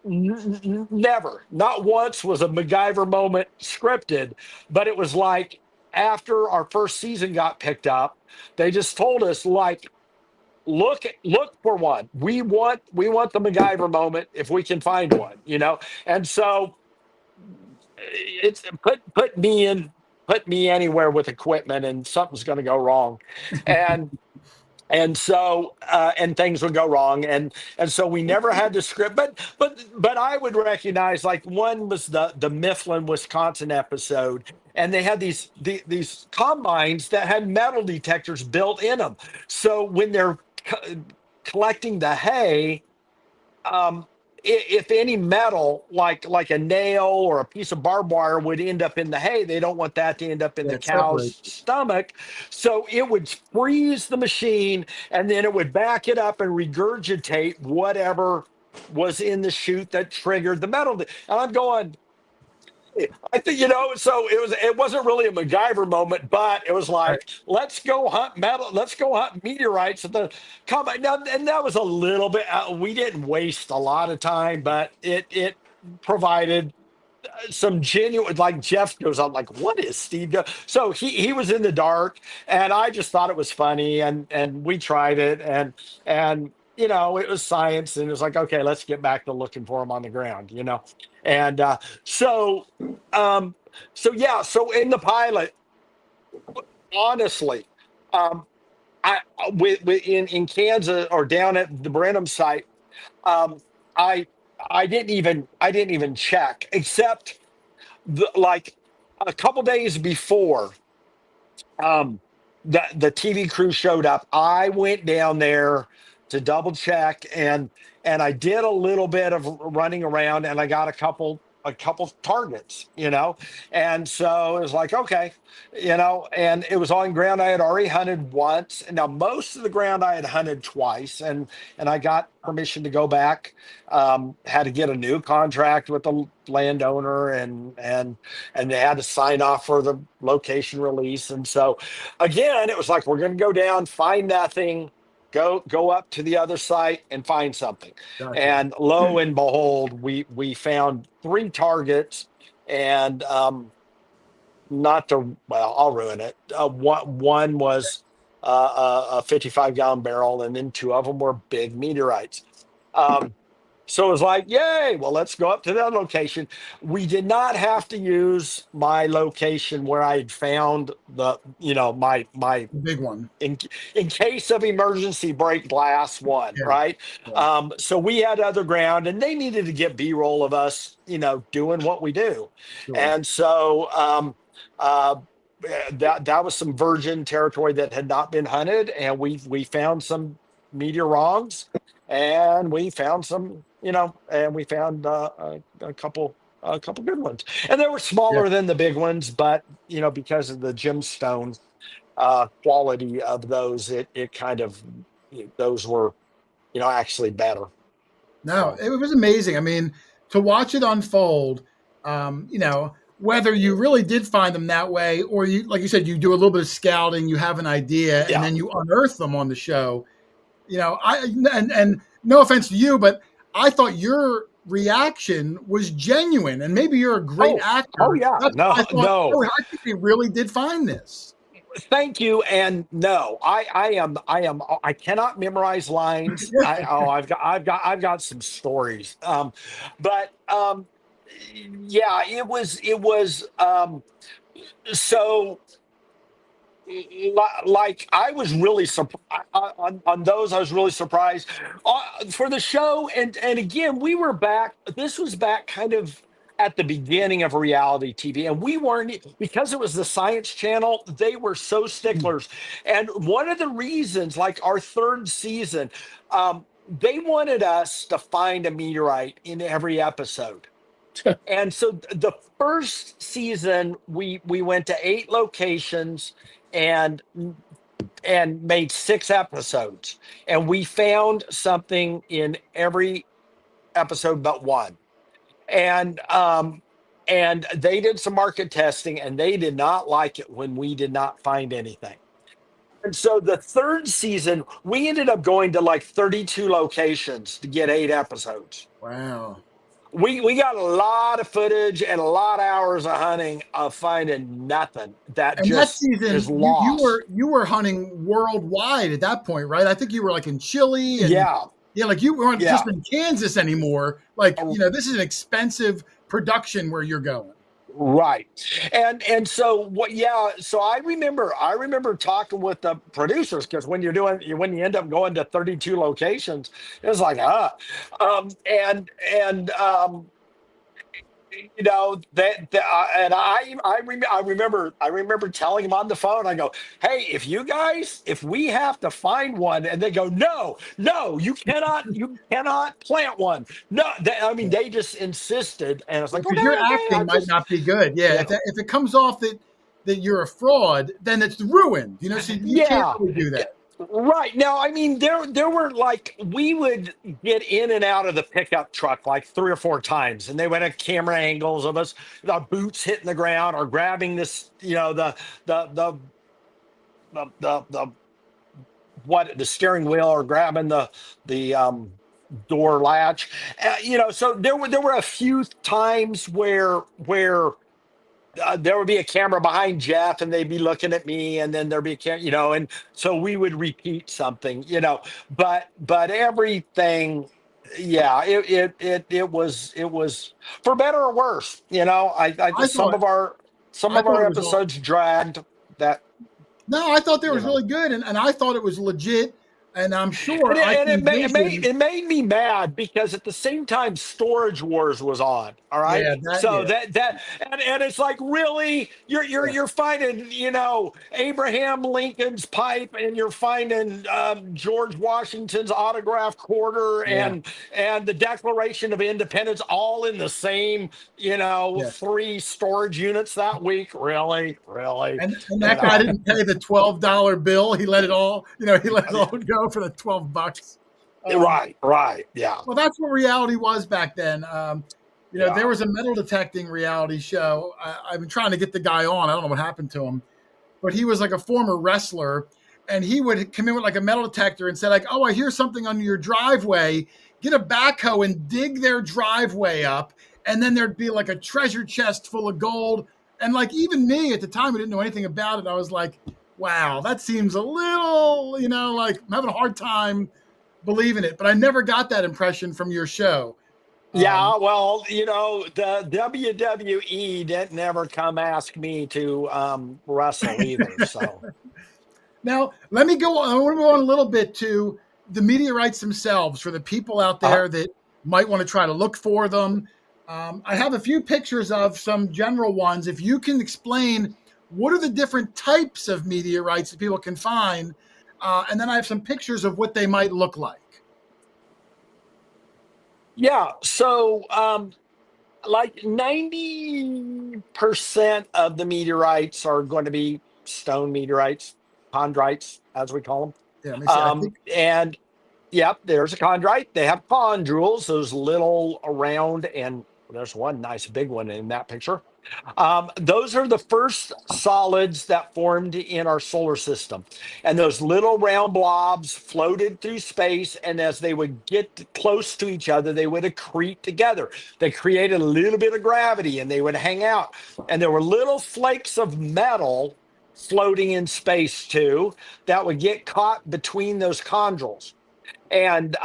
never, not once was a MacGyver moment scripted, but it was like after our first season got picked up, they just told us like, look for one. We want the MacGyver moment if we can find one, And so it's put me anywhere with equipment and something's going to go wrong, and so and things would go wrong, and so we never had the script, but I would recognize, like, one was the Mifflin, Wisconsin episode, and they had these combines that had metal detectors built in them, so when they're collecting the hay, if any metal, like a nail or a piece of barbed wire, would end up in the hay, they don't want that to end up in the cow's stomach. So it would freeze the machine, and then it would back it up and regurgitate whatever was in the chute that triggered the metal. And I'm going, I think, so it wasn't really a MacGyver moment, but it was like, let's go hunt metal, let's go hunt meteorites at the combine. Now, and that was a little bit, we didn't waste a lot of time, but it provided some genuine, like Jeff goes on, like, what is Steve doing? So he was in the dark, and I just thought it was funny, and we tried it, and it was science, and it was like, okay, let's get back to looking for him on the ground, and so yeah, so in the pilot, honestly, I in Kansas, or down at the Brenham site, I didn't even check, except like a couple days before the TV crew showed up. I went down there to double check, and I did a little bit of running around, and I got a couple targets, and so it was like, okay, and it was on ground I had already hunted once. And now most of the ground I had hunted twice, and I got permission to go back. Had to get a new contract with the landowner, and they had to sign off for the location release. And so again, it was like, we're going to go down, find nothing, go up to the other site and find something. Gotcha. And lo and behold, we found 3 targets, and I'll ruin it. One was a 55-gallon barrel, and then 2 of them were big meteorites. So it was like, yay, well, let's go up to that location. We did not have to use my location where I had found the, my big one in case of emergency break glass one, yeah. Right? Yeah. So we had other ground, and they needed to get B-roll of us, doing what we do. Sure. And so that was some virgin territory that had not been hunted, and we found some meteorogs, and we found some, and we found a couple a couple good ones, and they were smaller than the big ones, but because of the gemstone quality of those, it kind of those were actually better. No, So it was amazing. I mean, to watch it unfold, whether you really did find them that way or you, like you said, you do a little bit of scouting, you have an idea, and yeah. then you unearth them on the show. And no offense to you, but I thought your reaction was genuine, and maybe you're a great Oh actor. yeah. That's No, why I thought, no. oh, I think they really did find this. Thank you. And no, I cannot memorize lines. I've got some stories. But yeah, so like I was really surprised on those. I was really surprised for the show, and again, we were back. This was back kind of at the beginning of reality TV, and we weren't, because it was the Science Channel. They were so sticklers, and one of the reasons, like our third season, they wanted us to find a meteorite in every episode. And so the first season, we went to 8 locations and made 6 episodes, and we found something in every episode but one. And they did some market testing, and they did not like it when we did not find anything. And so the third season, we ended up going to like 32 locations to get 8 episodes. Wow. We got a lot of footage and a lot of hours of hunting of finding nothing that And that just season, is lost. you were hunting worldwide at that point, right? I think you were like in Chile and Yeah, like you weren't yeah, just in Kansas anymore. Like, this is an expensive production where you're going. right. And so what? Yeah, so I remember talking with the producers, because when you end up going to 32 locations, it's like and and I remember telling him on the phone. I go, hey, if we have to find one, and they go, no, you cannot plant one. No, they just insisted, and it's like, Because okay, your I acting might just not be good. Yeah. yeah, If it comes off that you're a fraud, then it's ruined. So you can't yeah. really do that. Right. Now, there were, like, we would get in and out of the pickup truck like 3 or 4 times, and they would have camera angles of us, the boots hitting the ground, or grabbing this, the steering wheel, or grabbing the door latch. So there were a few times where there would be a camera behind Jeff, and they'd be looking at me, and then there'd be a camera, and so we would repeat something, but everything, yeah, it was for better or worse. I I just some thought of our some I of thought our it was all. episodes dragged that, No, I thought it you was know. really good, and I thought it was legit. And I'm And sure it, I and can it made it made envision. it made me mad, because at the same time Storage Wars was on. All right, Yeah, so and it's like, really, you're finding Abraham Lincoln's pipe, and you're finding George Washington's autograph quarter, yeah, and the Declaration of Independence, all in the same yeah. 3 storage units that week. Really, And you that guy know. didn't pay the $12 bill. He let it all, he let it all go for the $12. Right, yeah, Well, that's what reality was back then. There yeah. was a metal detecting reality show. I've been trying to get the guy on. I don't know what happened to him, but he was like a former wrestler, and he would come in with like a metal detector and say, like, "Oh, I hear something on your driveway. Get a backhoe and dig their driveway up." And then there'd be like a treasure chest full of gold. And like even me at the time, who didn't know anything about it, I was like, "Wow, that seems a little, like I'm having a hard time believing it." But I never got that impression from your show. Yeah, well, the WWE didn't never come ask me to wrestle either. So, Now, let me go on. I want to go on a little bit to the meteorites themselves for the people out uh, there that might want to try to look for them. I have a few pictures of some general ones. If you can explain what are the different types of meteorites that people can find, and then I have some pictures of what they might look like. yeah. So like 90% of the meteorites are going to be stone meteorites, chondrites, as we call them. Yeah, let me see. I think And yep, there's a chondrite. They have chondrules, those little round, and there's one nice big one in that picture. Those are the first solids that formed in our solar system. And those little round blobs floated through space. And as they would get close to each other, they would accrete together. They created a little bit of gravity and they would hang out. And there were little flakes of metal floating in space too that would get caught between those chondrules. And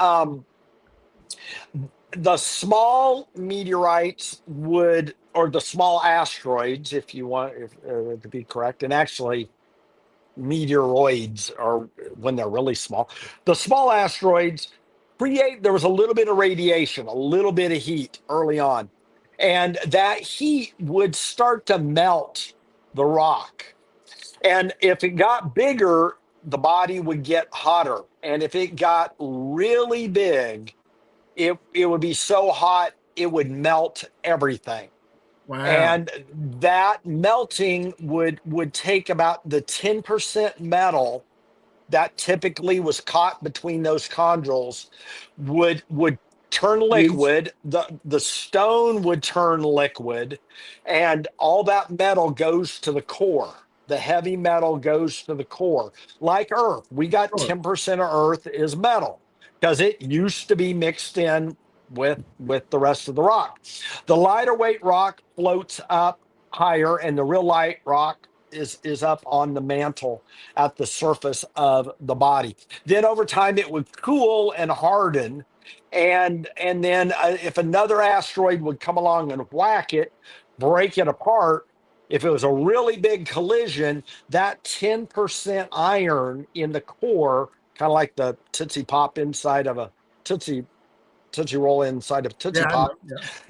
the small meteorites would, or the small asteroids, if you want to be correct, and actually meteoroids are when they're really small. The small asteroids there was a little bit of radiation, a little bit of heat early on. And that heat would start to melt the rock. And if it got bigger, the body would get hotter. And if it got really big, it would be so hot it would melt everything. wow. And that melting would take about the 10% metal that typically was caught between those chondrules would turn liquid. The stone would turn liquid, and all that metal goes to the core. The heavy metal goes to the core, like Earth. We got 10% of Earth is metal because it used to be mixed in with the rest of the rock. The lighter weight rock floats up higher, and the real light rock is up on the mantle at the surface of the body. Then over time it would cool and harden, and then if another asteroid would come along and whack it, break it apart, if it was a really big collision, that 10% iron in the core, kind of like the Tootsie Pop inside of a Tootsie Roll inside of Tootsie Pop,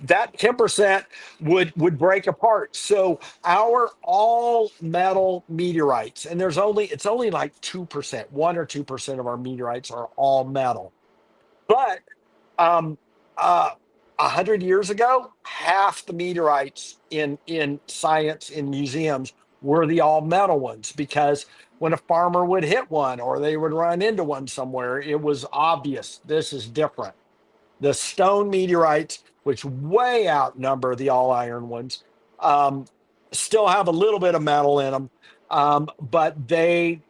that 10% would break apart. So our all metal meteorites, and it's only like 2%, 1 or 2% of our meteorites are all metal. But 100 years ago, half the meteorites in science in museums were the all metal ones, because when a farmer would hit one or they would run into one somewhere, it was obvious this is different. The stone meteorites, which way outnumber the all iron ones, still have a little bit of metal in them, but they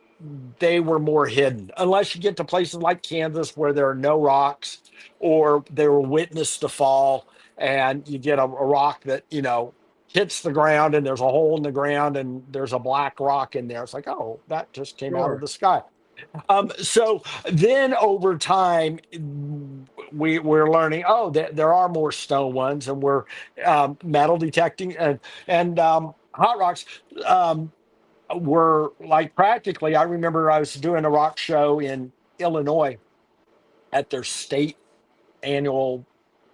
were more hidden, unless you get to places like Kansas where there are no rocks, or they were witnessed to fall, and you get a rock that hits the ground and there's a hole in the ground and there's a black rock in there. It's like, oh, that just came out of the sky. So then over time, we're learning, there are more stone ones, and we're metal detecting, and hot rocks were like practically. I remember I was doing a rock show in Illinois at their state annual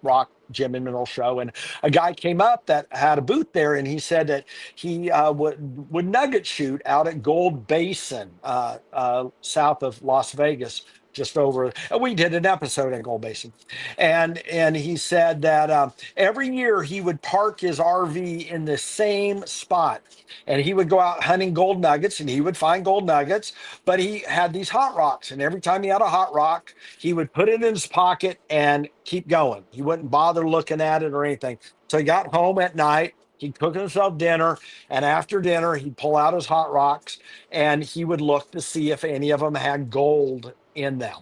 rock gem and mineral show, and a guy came up that had a booth there, and he said that he would nugget shoot out at Gold Basin, south of Las Vegas, just over. We did an episode at Gold Basin, and he said that every year he would park his RV in the same spot, and he would go out hunting gold nuggets, and he would find gold nuggets, but he had these hot rocks, and every time he had a hot rock, he would put it in his pocket and keep going. He wouldn't bother looking at it or anything. So he got home at night, he'd cook himself dinner, and after dinner, he'd pull out his hot rocks, and he would look to see if any of them had gold in them.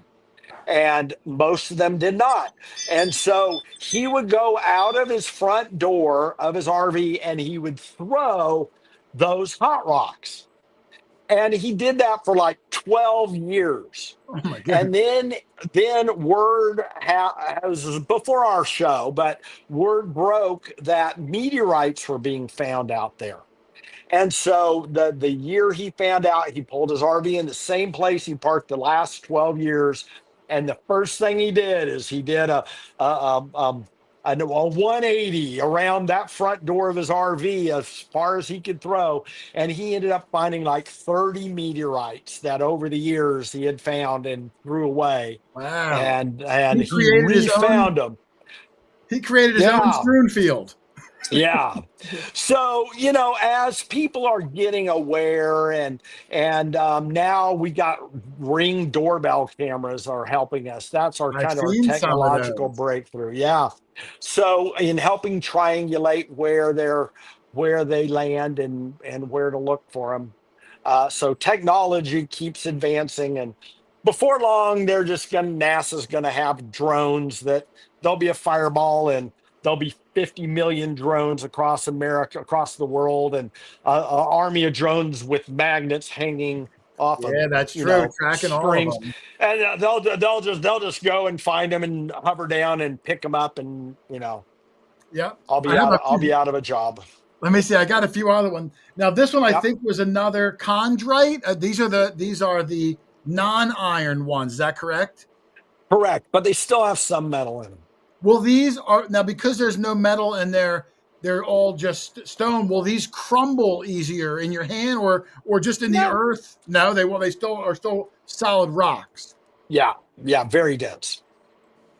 And most of them did not. And so he would go out of his front door of his RV and he would throw those hot rocks. And he did that for like 12 years. Oh my goodness. And then word was before our show, but word broke that meteorites were being found out there. And so the year he found out, he pulled his RV in the same place he parked the last 12 years. And the first thing he did is he did a 180 around that front door of his RV as far as he could throw. And he ended up finding like 30 meteorites that over the years he had found and threw away. Wow. And he refound them. He created his own strewn field. Yeah. So, as people are getting aware and now we got Ring doorbell cameras are helping us. That's our I've kind of our seen some of technological those. breakthrough. Yeah. So in helping triangulate where they land and where to look for them. So technology keeps advancing, and before long, NASA's gonna have drones that there'll be a fireball, and there'll be 50 million drones across America, across the world, and an army of drones with magnets hanging off of Yeah, that's true. Tracking all of strings, them. and they'll just go and find them and hover down and pick them up, and Yep. I'll I be have out a of, I'll be few. out of a job. Let me see. I got a few other ones. Now, this one I Yep, think was another chondrite. These are the non-iron ones. Is that correct? correct, but they still have some metal in them. Well, these are now because there's no metal in there. They're all just stone. Will these crumble easier in your hand or just in the No, earth? No, they will. They still are still solid rocks. yeah, yeah, very dense.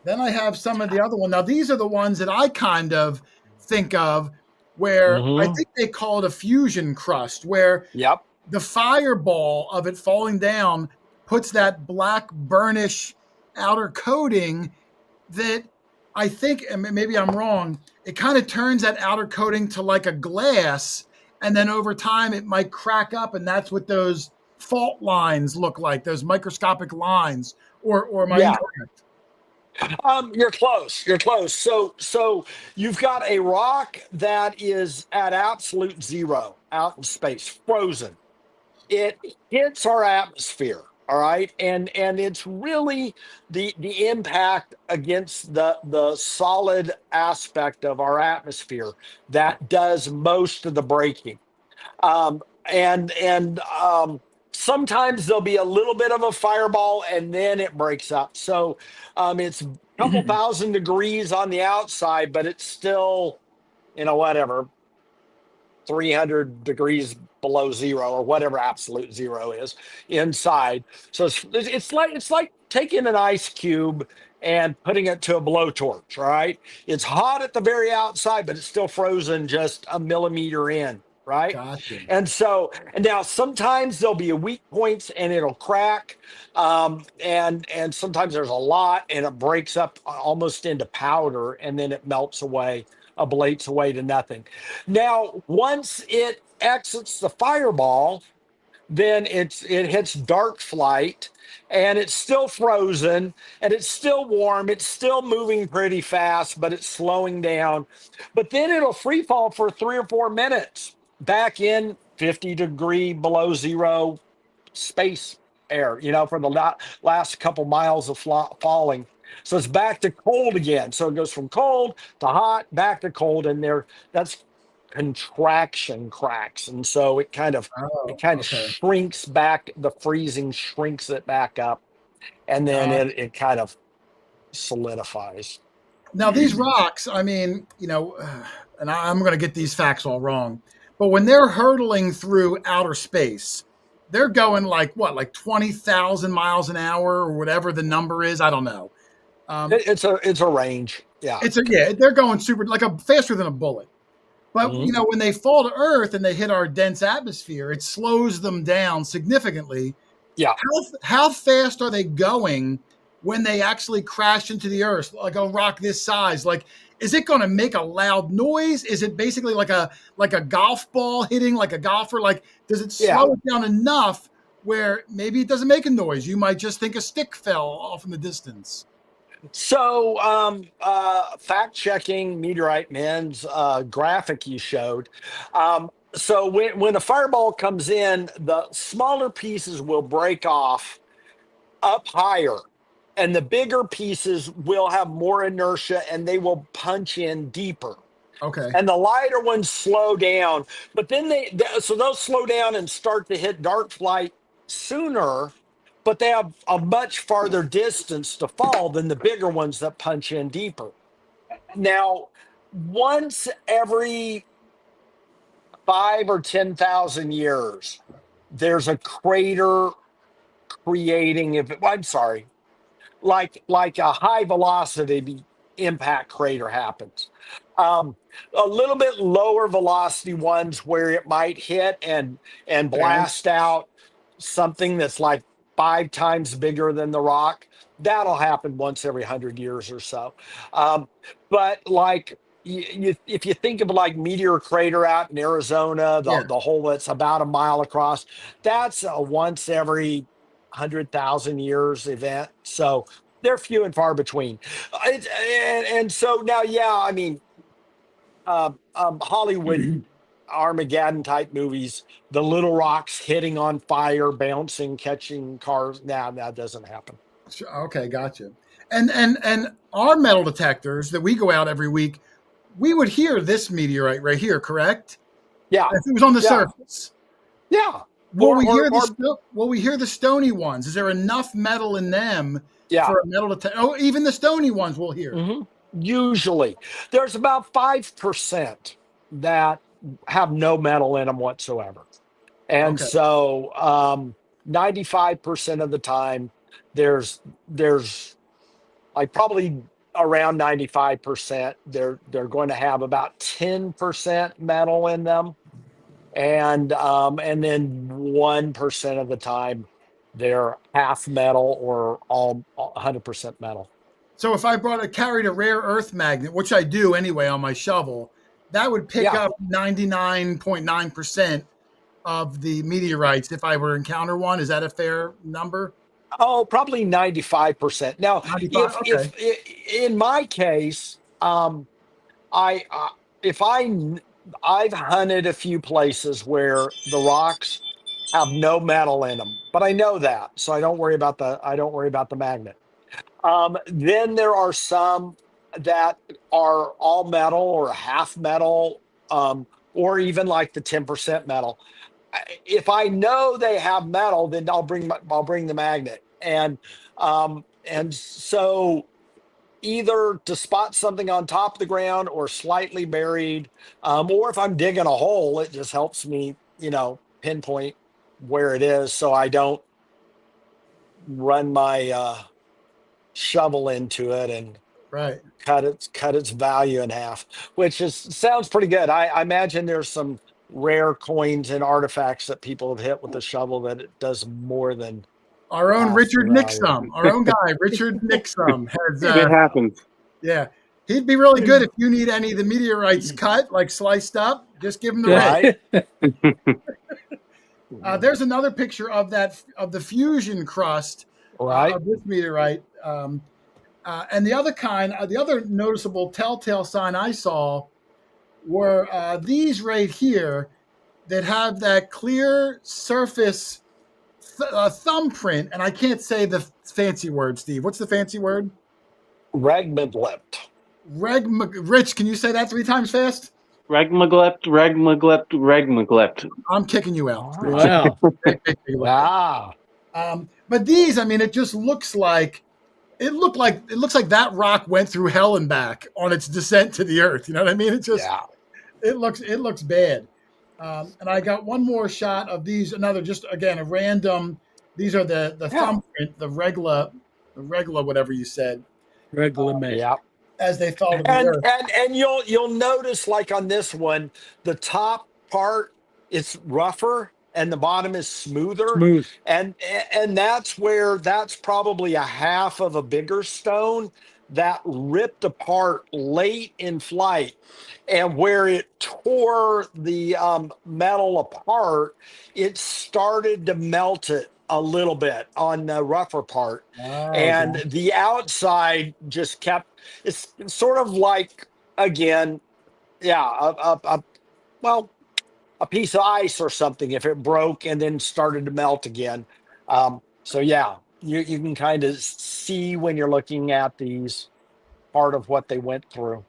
Then I have some of the other one. Now these are the ones that I kind of think of where I Hmm. think they call it a fusion crust, where Yep. the fireball of it falling down puts that black burnish outer coating that I think, and maybe I'm wrong, it kind of turns that outer coating to like a glass, and then over time it might crack up, and that's what those fault lines look like, those microscopic lines. Or am I Yeah. incorrect? You're close. You're close. So you've got a rock that is at absolute zero out in space, frozen. It hits our atmosphere, all right, and it's really the impact against the solid aspect of our atmosphere that does most of the breaking. And sometimes there'll be a little bit of a fireball and then it breaks up. So it's a couple thousand degrees on the outside, but it's still whatever 300 degrees below zero or whatever absolute zero is inside. So it's like taking an ice cube and putting it to a blowtorch, right? It's hot at the very outside, but it's still frozen just a millimeter in, right? Gotcha. And now sometimes there'll be a weak points and it'll crack. And sometimes there's a lot and it breaks up almost into powder and then it melts away, ablates away to nothing. Now, once it exits the fireball, then it hits dark flight and it's still frozen and it's still warm. It's still moving pretty fast, but it's slowing down. But then it'll free fall for 3 or 4 minutes back in 50 degree below zero space air, for the last couple miles of falling. So it's back to cold again. So it goes from cold to hot, back to cold, and that's contraction cracks. And so it Oh, kind of okay. shrinks back, the freezing shrinks it back up, and then Got it kind of solidifies. Now these rocks, I mean, and I'm going to get these facts all wrong, but when they're hurtling through outer space, they're going like what, like 20,000 miles an hour or whatever the number is. I don't know. Um, It's a range. Yeah. they're going super like a faster than a bullet. But Mhm. when they fall to Earth and they hit our dense atmosphere, it slows them down significantly. Yeah. How fast are they going when they actually crash into the earth, like a rock this size? Like, is it going to make a loud noise? Is it basically like a golf ball hitting like a golfer? Like, does it Yeah. slow it down enough where maybe it doesn't make a noise? You might just think a stick fell off in the distance. So, fact checking Meteorite Men's graphic you showed. So when a fireball comes in, the smaller pieces will break off up higher, and the bigger pieces will have more inertia and they will punch in deeper. Okay. And the lighter ones slow down, but then so they'll slow down and start to hit dark flight sooner, but they have a much farther distance to fall than the bigger ones that punch in deeper. Now, once every 5 or 10,000 years, there's a crater creating. I'm sorry, like a high velocity impact crater happens. A little bit lower velocity ones where it might hit and blast out something that's like 5 times bigger than the rock. That'll happen once every 100 years or so. But like if you think of like Meteor Crater out in Arizona, Yeah. the hole that's about a mile across, that's a once every 100,000 years event. So they're few and far between. And so now, yeah, I mean, Hollywood Armageddon type movies, the little rocks hitting on fire, bouncing, catching cars. Now that doesn't happen. Okay, gotcha. And our metal detectors that we go out every week, we would hear this meteorite right here, correct? Yeah. If it was on the surface. Yeah. Will we hear the stony ones? Is there enough metal in them for a metal detector? Oh, even the stony ones we'll hear. Mm-hmm. Usually. There's about 5% that have no metal in them whatsoever. And so 95% of the time there's like probably around 95% they're going to have about 10% metal in them. And then 1% of the time they're half metal or all 100% metal. So if I carried a rare earth magnet, which I do anyway on my shovel, that would pick up 99.9% of the meteorites if I were to encounter one. Is that a fair number? Oh, probably 95%. Now, 95? if in my case, I I've hunted a few places where the rocks have no metal in them, but I know that, so I don't worry about the magnet. Then there are some that are all metal or half metal, or even like the 10% metal. If I know they have metal, then I'll bring the magnet, and so either to spot something on top of the ground or slightly buried, or if I'm digging a hole, it just helps me, pinpoint where it is, so I don't run my shovel into it and cut its value in half, which sounds pretty good. I imagine there's some rare coins and artifacts that people have hit with a shovel that it does more than our own Richard Nixum, our own guy, Richard Nixum has. It happens. Yeah, he'd be really good if you need any of the meteorites cut, like sliced up. Just give him the there's another picture of the fusion crust of this meteorite, and the other kind, the other noticeable telltale sign I saw were these right here that have that clear surface thumbprint, and I can't say the fancy word, Steve. What's the fancy word? Regmaglept. Rich, can you say that 3 times fast? Regmaglept. I'm kicking you out. Wow. But these, I mean, it just looks like it looks like that rock went through hell and back on its descent to the earth. You know what I mean? It just it looks bad. And I got one more shot of these. Another, just again, a random. These are the thumbprint, the regla, whatever you said. Regla, as they fall to the earth. And you'll notice, like on this one, the top part is rougher and the bottom is smoother. And that's probably a half of a bigger stone that ripped apart late in flight, and where it tore the metal apart, it started to melt it a little bit on the rougher part, and the outside just kept. It's sort of like, again, a piece of ice or something if it broke and then started to melt again. So yeah, you can kind of see when you're looking at these part of what they went through.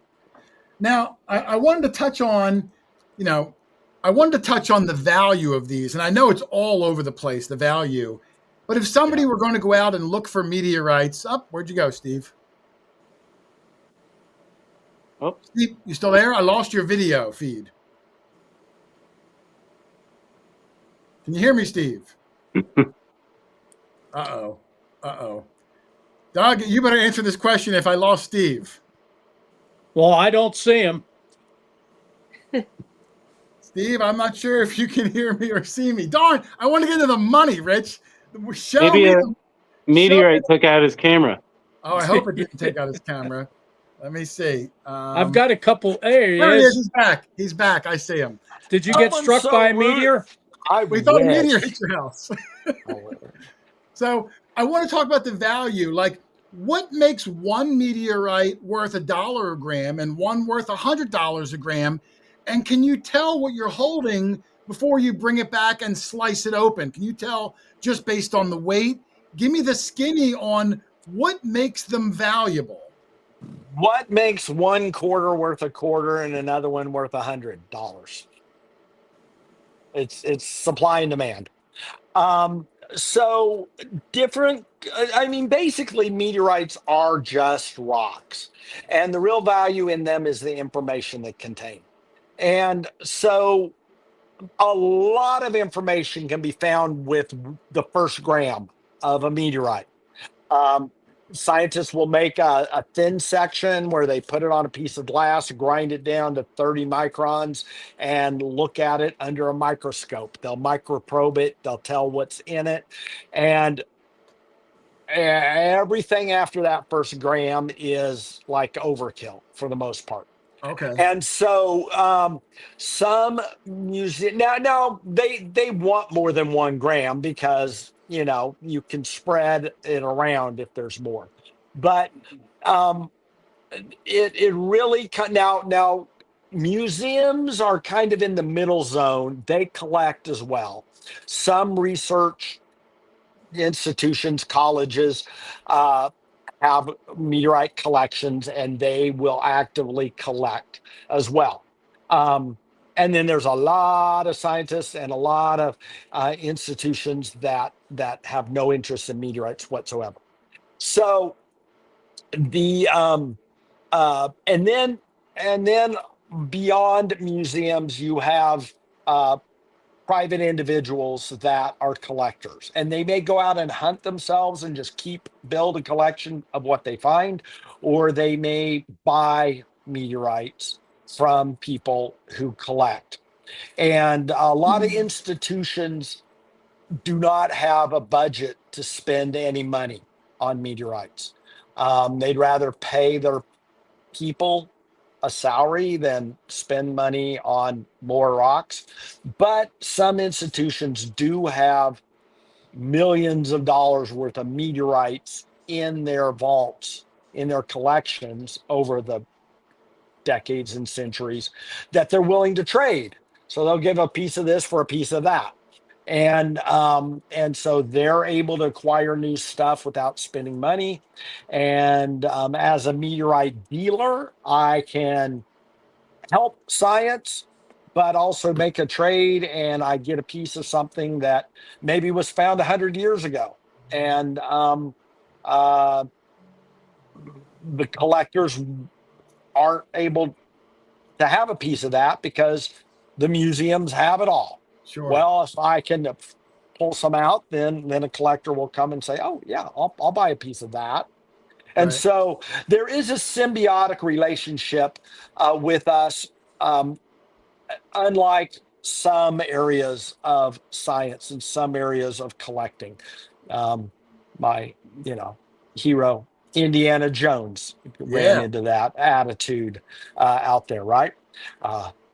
Now, I wanted to touch on, the value of these, and I know it's all over the place, the value. But if somebody were going to go out and look for meteorites, where'd you go, Steve? Oh, Steve, you still there? I lost your video feed. Can you hear me, Steve? Uh-oh. Doug, you better answer this question if I lost Steve. Well, I don't see him. Steve, I'm not sure if you can hear me or see me. Darn, I want to get into the money, Rich. Show Maybe me. a Show me. meteorite took out his camera. Oh, I hope it didn't take out his camera. Let me see. I've got a couple. There he There he is. is. He's back. He's back. I see him. Did you get Someone's struck by a so rude. meteor? I We thought a meteor wish. hit your house. So I want to talk about the value. Like, what makes one meteorite worth $1 a gram and one worth $100 a gram? And can you tell what you're holding before you bring it back and slice it open? Can you tell just based on the weight? Give me the skinny on what makes them valuable. What makes one quarter worth a quarter and another one worth $100? It's supply and demand. So different. I mean, basically, meteorites are just rocks, and the real value in them is the information they contain. And so, a lot of information can be found with the first gram of a meteorite. Um, Scientists will make a thin section where they put it on a piece of glass, grind it down to 30 microns, and look at it under a microscope. They'll microprobe it, they'll tell what's in it. And everything after that first gram is like overkill for the most part. Okay. And so some music now they want more than 1 gram because you can spread it around if there's more. But it really now museums are kind of in the middle zone. They collect as well. Some research institutions, colleges, have meteorite collections, and they will actively collect as well. And then there's a lot of scientists and a lot of institutions that have no interest in meteorites whatsoever. So the and then beyond museums, you have private individuals that are collectors, and they may go out and hunt themselves and just build a collection of what they find, or they may buy meteorites from people who collect. And a lot of institutions do not have a budget to spend any money on meteorites. They'd rather pay their people a salary than spend money on more rocks. But some institutions do have millions of dollars worth of meteorites in their vaults, in their collections over the decades and centuries that they're willing to trade. So they'll give a piece of this for a piece of that. And so they're able to acquire new stuff without spending money. And as a meteorite dealer, I can help science, but also make a trade, and I get a piece of something that maybe was found 100 years ago. And the collectors aren't able to have a piece of that because the museums have it all. Sure. Well, if I can pull some out, then a collector will come and say, "Oh yeah, I'll buy a piece of that." And Right. so there is a symbiotic relationship with us, unlike some areas of science and some areas of collecting. My hero Indiana Jones ran into that attitude out there, right?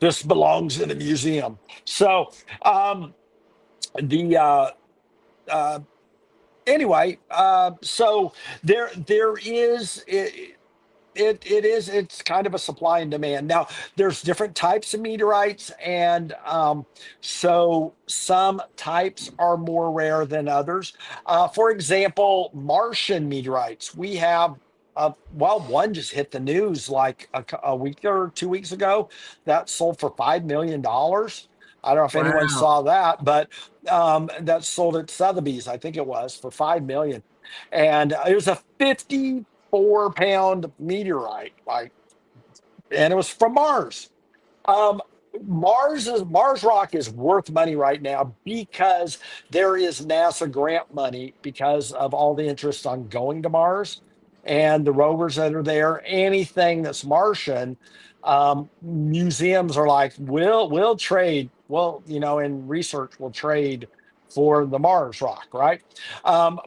This belongs in a museum. So anyway, so there is it's kind of a supply and demand. Now there's different types of meteorites, and so some types are more rare than others. For example, Martian meteorites. We have one just hit the news like a week or 2 weeks ago that sold for $5 million. I don't know if anyone saw that, but that sold at Sotheby's, I think it was, for $5 million. And it was a 54-pound meteorite, and it was from Mars. Mars rock is worth money right now because there is NASA grant money because of all the interest on going to Mars. and the rovers that are there, anything that's Martian, museums are like, we'll trade. Well, in research, we'll trade for the Mars rock, right?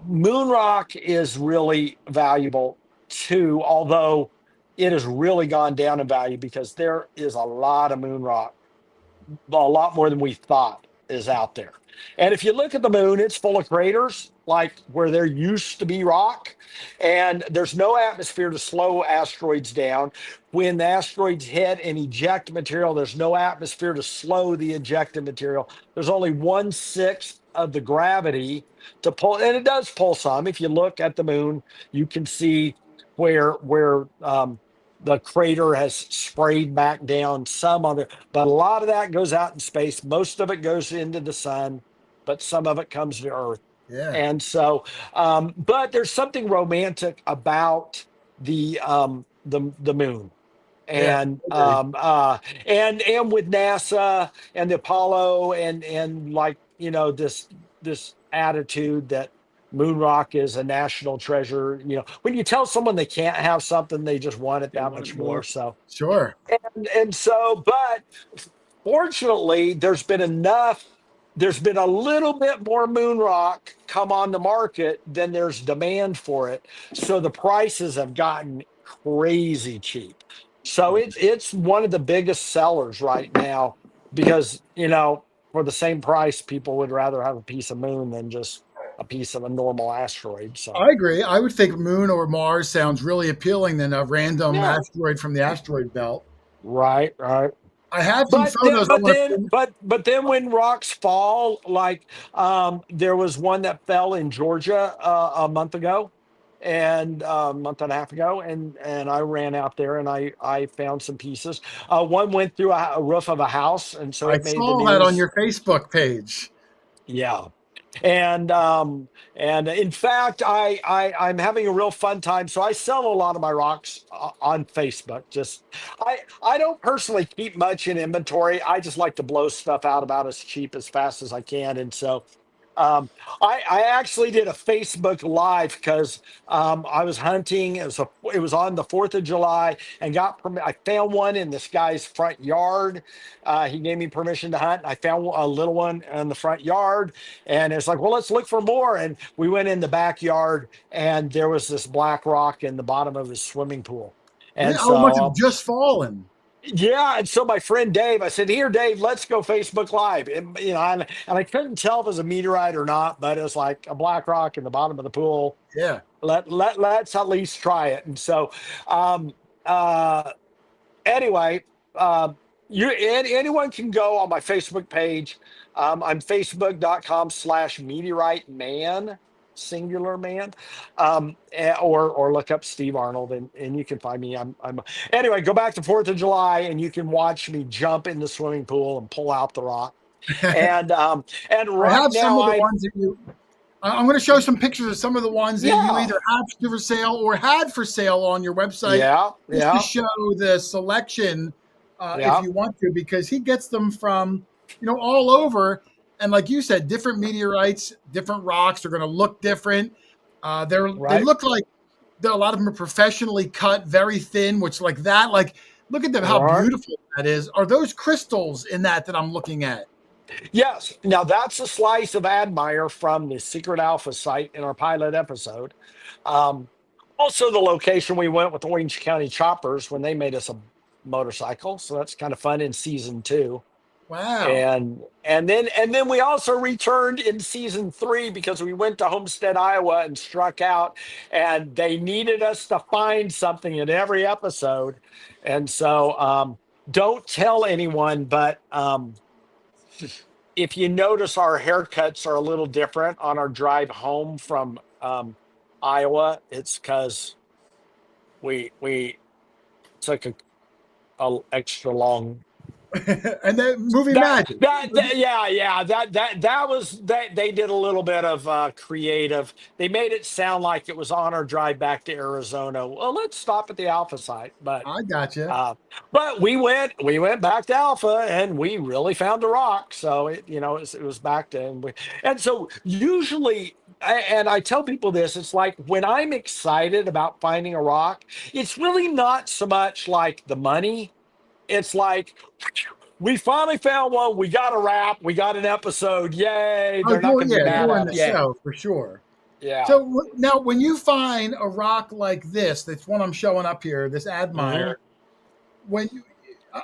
Moon rock is really valuable too, although it has really gone down in value because there is a lot of moon rock, a lot more than we thought is out there. And if you look at the moon, it's full of craters, like where there used to be rock, and there's no atmosphere to slow asteroids down. When the asteroids hit and eject material, there's no atmosphere to slow the ejected material. There's only 1/6 of the gravity to pull, and it does pull some. If you look at the moon, you can see where the crater has sprayed back down some of it, but a lot of that goes out in space. Most of it goes into the sun, but some of it comes to Earth. Yeah. And so, but there's something romantic about the moon. And and with NASA and the Apollo and like this attitude that moon rock is a national treasure. When you tell someone they can't have something, they just want it that much more. So sure. And so, but fortunately, there's been a little bit more moon rock come on the market than there's demand for it. So the prices have gotten crazy cheap. So it's one of the biggest sellers right now because, for the same price, people would rather have a piece of moon than just a piece of a normal asteroid. So I agree. I would think Moon or Mars sounds really appealing than a random asteroid from the asteroid belt. Right. I have some photos. But then when rocks fall, like there was one that fell in Georgia a month ago, and a month and a half ago, and I ran out there and I found some pieces. One went through a roof of a house, and so I it made the saw news. that on your Facebook page. Yeah. And in fact, I'm having a real fun time. So I sell a lot of my rocks on Facebook. I don't personally keep much in inventory. I just like to blow stuff out about as cheap as fast as I can. And so I actually did a Facebook Live because I was hunting. It was on the 4th of July and I found one in this guy's front yard. He gave me permission to hunt. I found a little one in the front yard, and it's like, well, let's look for more. And we went in the backyard, and there was this black rock in the bottom of his swimming pool. And so much have just fallen. Yeah, and so my friend Dave, I said, "Here, Dave, let's go Facebook Live." And, and I couldn't tell if it was a meteorite or not, but it was like a black rock in the bottom of the pool. Yeah, let's at least try it. And so, anyway, anyone can go on my Facebook page. I'm facebook.com/meteorite man, singular man, or look up Steve Arnold and you can find me. Anyway, go back to 4th of July and you can watch me jump in the swimming pool and pull out the rock. And right I have now some of the ones that I'm going to show some pictures of some of the ones that you either have for sale or had for sale on your website. To show the selection if you want to, because he gets them from all over. And like you said, different meteorites, different rocks are going to look different. They look like a lot of them are professionally cut, very thin, which like that. Like, look at them, how beautiful that is. Are those crystals in that I'm looking at? Yes. Now that's a slice of Admire from the Secret Alpha site in our pilot episode. Also the location we went with Orange County Choppers when they made us a motorcycle. So that's kind of fun in season 2. Wow. And then we also returned in season 3 because we went to Homestead, Iowa and struck out, and they needed us to find something in every episode. And so don't tell anyone, but if you notice our haircuts are a little different on our drive home from Iowa, it's because we took a extra long and then movie magic. That was they did a little bit of creative. They made it sound like it was on our drive back to Arizona. Well, let's stop at the Alpha site, but I gotcha. But we went back to Alpha and we really found a rock. So it was back to and so usually and I tell people this, it's like when I'm excited about finding a rock, it's really not so much like the money. It's like, we finally found one. We got a wrap. We got an episode. Yay. They're not going to be mad during at the us. show for sure. Yeah. So now when you find a rock like this, that's one I'm showing up here, this Admire,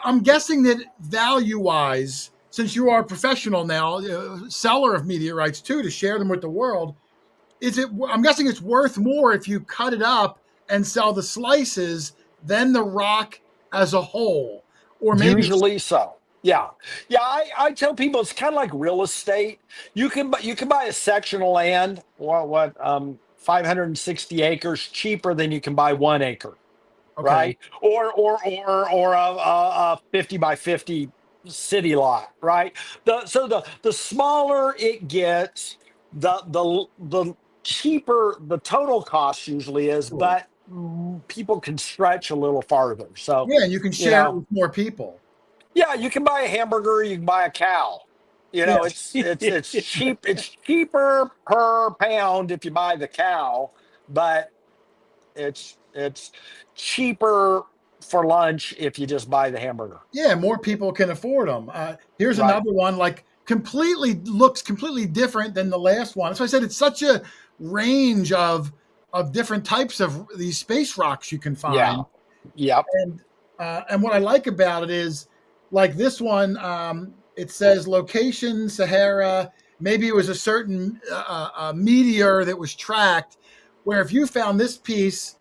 I'm guessing that value-wise, since you are a professional now, seller of meteorites too, to share them with the world, I'm guessing it's worth more if you cut it up and sell the slices than the rock as a whole, or maybe usually so. Yeah. I tell people it's kind of like real estate. You can buy a section of land, 560 acres cheaper than you can buy 1 acre. okay. Right? Or a 50 by 50 city lot, right? The smaller it gets, the cheaper the total cost usually is, Sure. but people can stretch a little farther. So Yeah, and you can share it with more people. yeah, you can buy a hamburger, you can buy a cow. Yes. It's cheap. It's cheaper per pound if you buy the cow, but it's cheaper for lunch if you just buy the hamburger. Yeah, more people can afford them. Here's Right. another one, like looks completely different than the last one. So I said it's such a range of different types of these space rocks you can find. Yep. And what I like about it is, like this one, it says location Sahara. Maybe it was a certain meteor that was tracked. Where if you found this piece,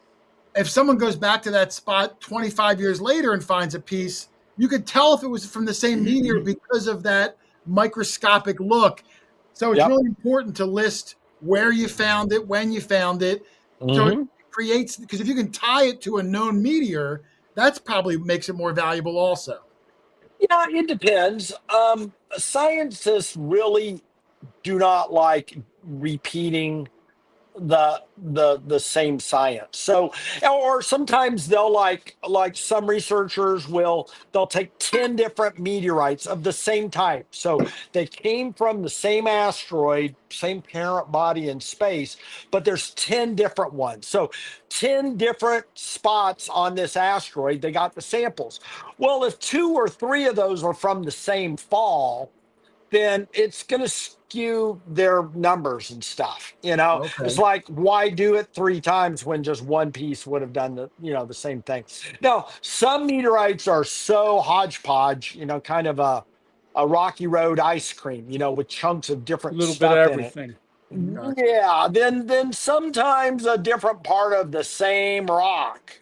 if someone goes back to that spot 25 years later and finds a piece, you could tell if it was from the same meteor because of that microscopic look. So it's really important to list where you found it, when you found it. So it creates, because if you can tie it to a known meteor, that's probably makes it more valuable also. Yeah, it depends. Scientists really do not like repeating the same science. So, or sometimes they'll like some researchers they'll take 10 different meteorites of the same type. So they came from the same asteroid, same parent body in space, but there's 10 different ones. So 10 different spots on this asteroid, they got the samples. Well, if 2 or 3 of those are from the same fall, then it's going to skew their numbers and stuff. Okay. It's like, why do it 3 times when just one piece would have done the same thing? Now, some meteorites are so hodgepodge, kind of a Rocky Road ice cream, with chunks of different little stuff bit of in everything. it. Gotcha. Yeah, then sometimes a different part of the same rock,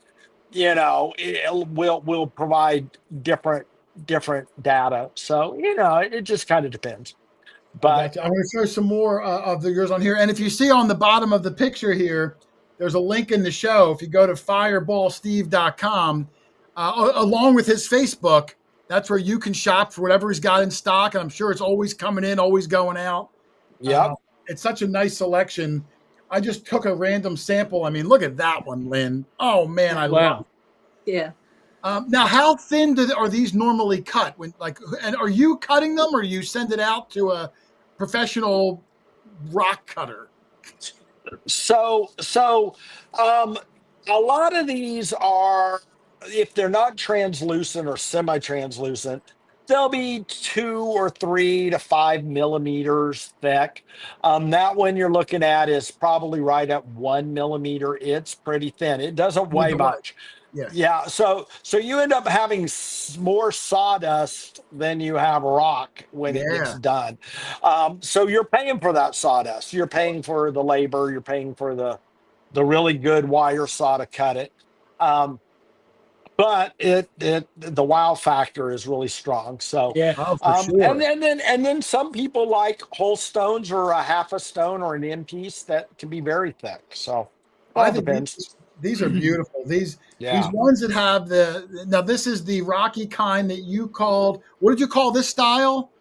it will provide different data. So it just kind of depends. But I'm going to show some more of yours on here. And if you see on the bottom of the picture here, there's a link in the show. If you go to fireballsteve.com, along with his Facebook, that's where you can shop for whatever he's got in stock. And I'm sure it's always coming in, always going out. yeah, it's such a nice selection. I just took a random sample. I mean, look at that one, Lynn. Oh man, I love it. Yeah. Now, how thin are these normally cut? And are you cutting them, or you send it out to a professional rock cutter? So a lot of these are, if they're not translucent or semi-translucent, they'll be 2 or 3 to 5 millimeters thick. That one you're looking at is probably right at 1 millimeter. It's pretty thin. It doesn't weigh much. Yes. Yeah, so you end up having more sawdust than you have rock when it gets done. So you're paying for that sawdust. You're paying for the labor. You're paying for the really good wire saw to cut it. But the wow factor is really strong. So for sure. and then some people like whole stones or a half a stone or an end piece that can be very thick. So I it think depends. These are beautiful. These ones that have now this is the rocky kind that you called. What did you call this style?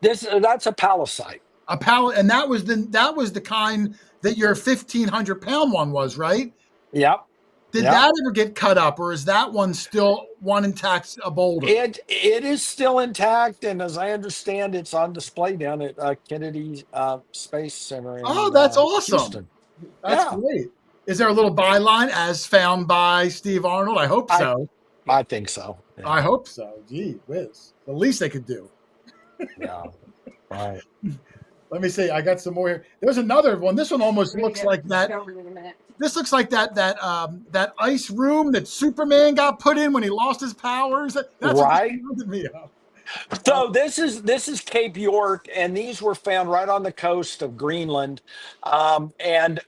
That's a palisite. And that was the kind that your 1,500-pound one was, right? Yep. Did that ever get cut up, or is that one still one intact, a boulder? It is still intact, and as I understand, it's on display down at Kennedy Space Center in That's awesome. Houston. That's great. Is there a little byline as found by Steve Arnold? I hope so. I think so. Yeah. I hope so. Gee whiz. The least they could do. Yeah. Right. Let me see. I got some more here. There's another one. This one almost looks like that. This looks like that ice room that Superman got put in when he lost his powers. That's right. What this reminded me of. So this is Cape York, and these were found right on the coast of Greenland. And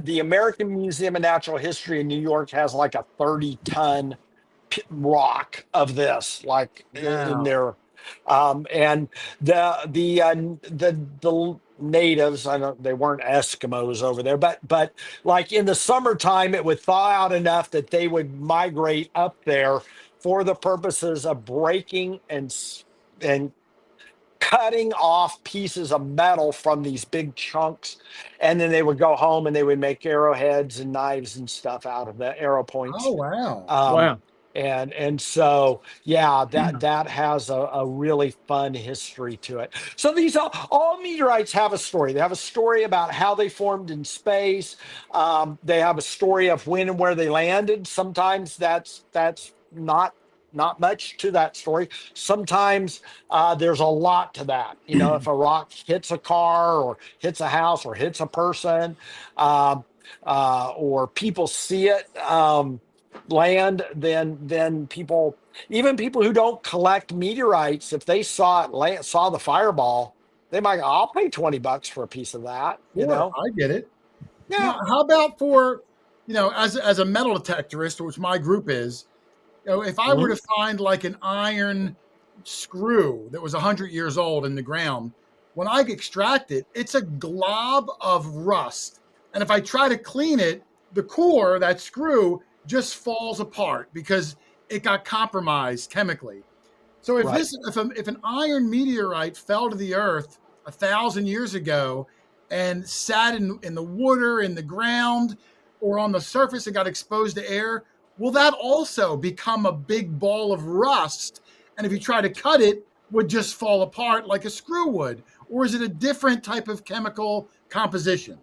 the American Museum of Natural History in New York has like a 30-ton rock of this, like in there. And the natives, they weren't Eskimos over there, but like in the summertime, it would thaw out enough that they would migrate up there for the purposes of breaking and cutting off pieces of metal from these big chunks, and then they would go home and they would make arrowheads and knives and stuff out of the arrow points. Oh wow! Wow. And so that has a really fun history to it. So these all meteorites have a story. They have a story about how they formed in space. They have a story of when and where they landed. Sometimes that's not much to that story. Sometimes there's a lot to that. If a rock hits a car or hits a house or hits a person, or people see it land, then people who don't collect meteorites, if they saw the fireball, they might, I'll pay $20 for a piece of that. I get it. Yeah. Now, how about for as a metal detectorist, which my group is, if I were to find like an iron screw that was 100 years old in the ground, when I extract it, it's a glob of rust, and if I try to clean it, the core, that screw, just falls apart because it got compromised chemically. So if an iron meteorite fell to the earth 1,000 years ago and sat in the water, in the ground, or on the surface and got exposed to air, will that also become a big ball of rust? And if you try to cut it, would just fall apart like a screw would? Or is it a different type of chemical composition?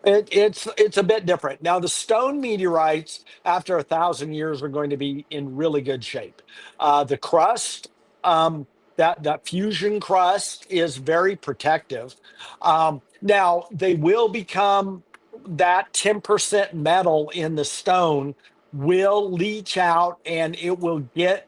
It's a bit different. Now, the stone meteorites, after 1,000 years, are going to be in really good shape. The crust, that fusion crust, is very protective. Now, they will become, that 10% metal in the stone will leach out, and it will get.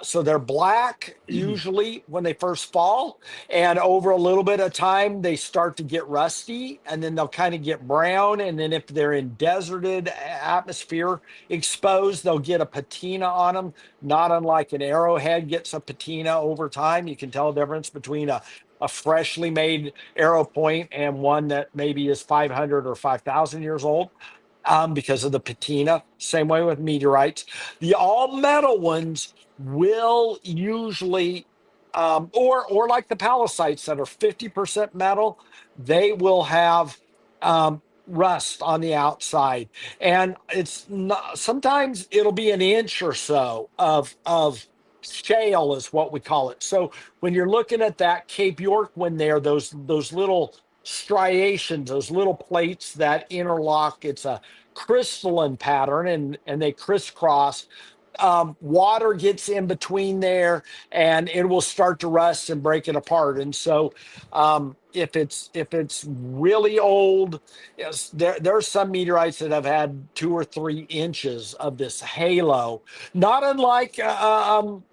So they're black usually when they first fall, and over a little bit of time they start to get rusty, and then they'll kind of get brown, and then if they're in deserted atmosphere exposed, they'll get a patina on them, not unlike an arrowhead gets a patina over time. You can tell the difference between a freshly made arrow point and one that maybe is 500 or 5,000 years old. Because of the patina. Same way with meteorites. The all metal ones will usually, or like the pallasites that are 50% metal, they will have rust on the outside, and it's not, sometimes it'll be an inch or so of shale is what we call it. So when you're looking at that Cape York one there, those little striations, those little plates that interlock, it's a crystalline pattern, and they crisscross. Water gets in between there, and it will start to rust and break it apart. And so if it's really old, yes, there are some meteorites that have had 2 or 3 inches of this halo, not unlike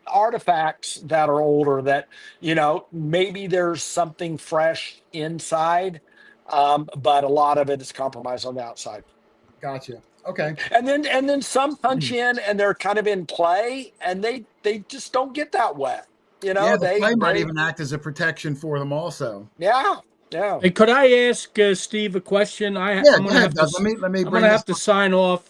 artifacts that are older, that maybe there's something fresh inside, but a lot of it is compromised on the outside. Gotcha. Okay. And then some punch in, and they're kind of in play, and they just don't get that wet. The play might even act as a protection for them also. Yeah. Hey, could I ask Steve a question? I'm gonna have to sign off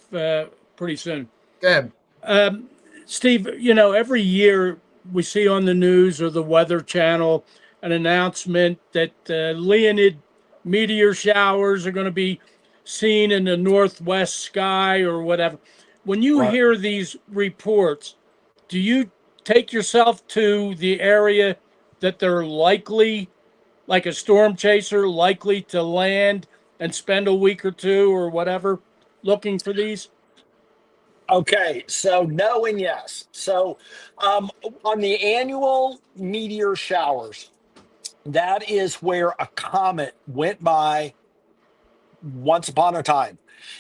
pretty soon. Go ahead. Steve, every year we see on the news or the Weather Channel an announcement that Leonid meteor showers are going to be seen in the northwest sky or whatever. When you hear these reports, do you take yourself to the area that they're likely, like a storm chaser, likely to land and spend a week or two or whatever looking for these? Okay, so no and yes. So on the annual meteor showers, that is where a comet went by once upon a time.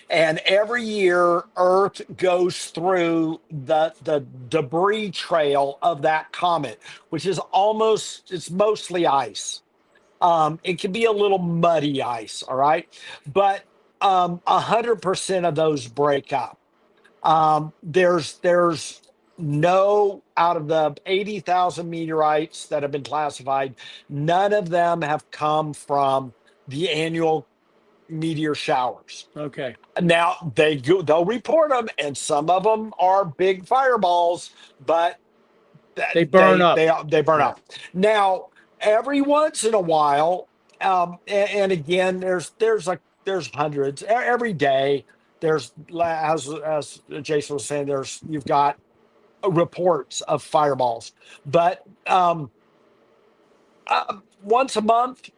And every year, Earth goes through the debris trail of that comet, which is it's mostly ice. It can be a little muddy ice, all right? But 100% of those break up. There's no, out of the 80,000 meteorites that have been classified, none of them have come from the annual meteor showers. Okay. Now they'll report them, and some of them are big fireballs, but they burn up. They burn up. Now, every once in a while, and again, there's hundreds every day. There's, as Jason was saying, you've got reports of fireballs, but once a month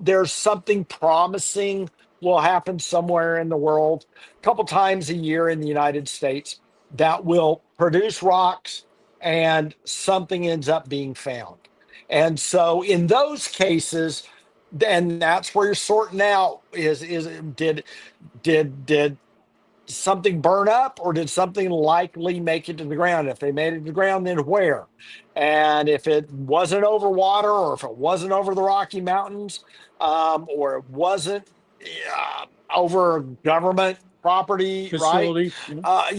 there's something promising will happen somewhere in the world. A couple times a year in the United States that will produce rocks, and something ends up being found. And so in those cases, then that's where you're sorting out is did something burn up, or did something likely make it to the ground? If they made it to the ground, then where? And if it wasn't over water, or if it wasn't over the Rocky Mountains, or it wasn't over government property, facility, right?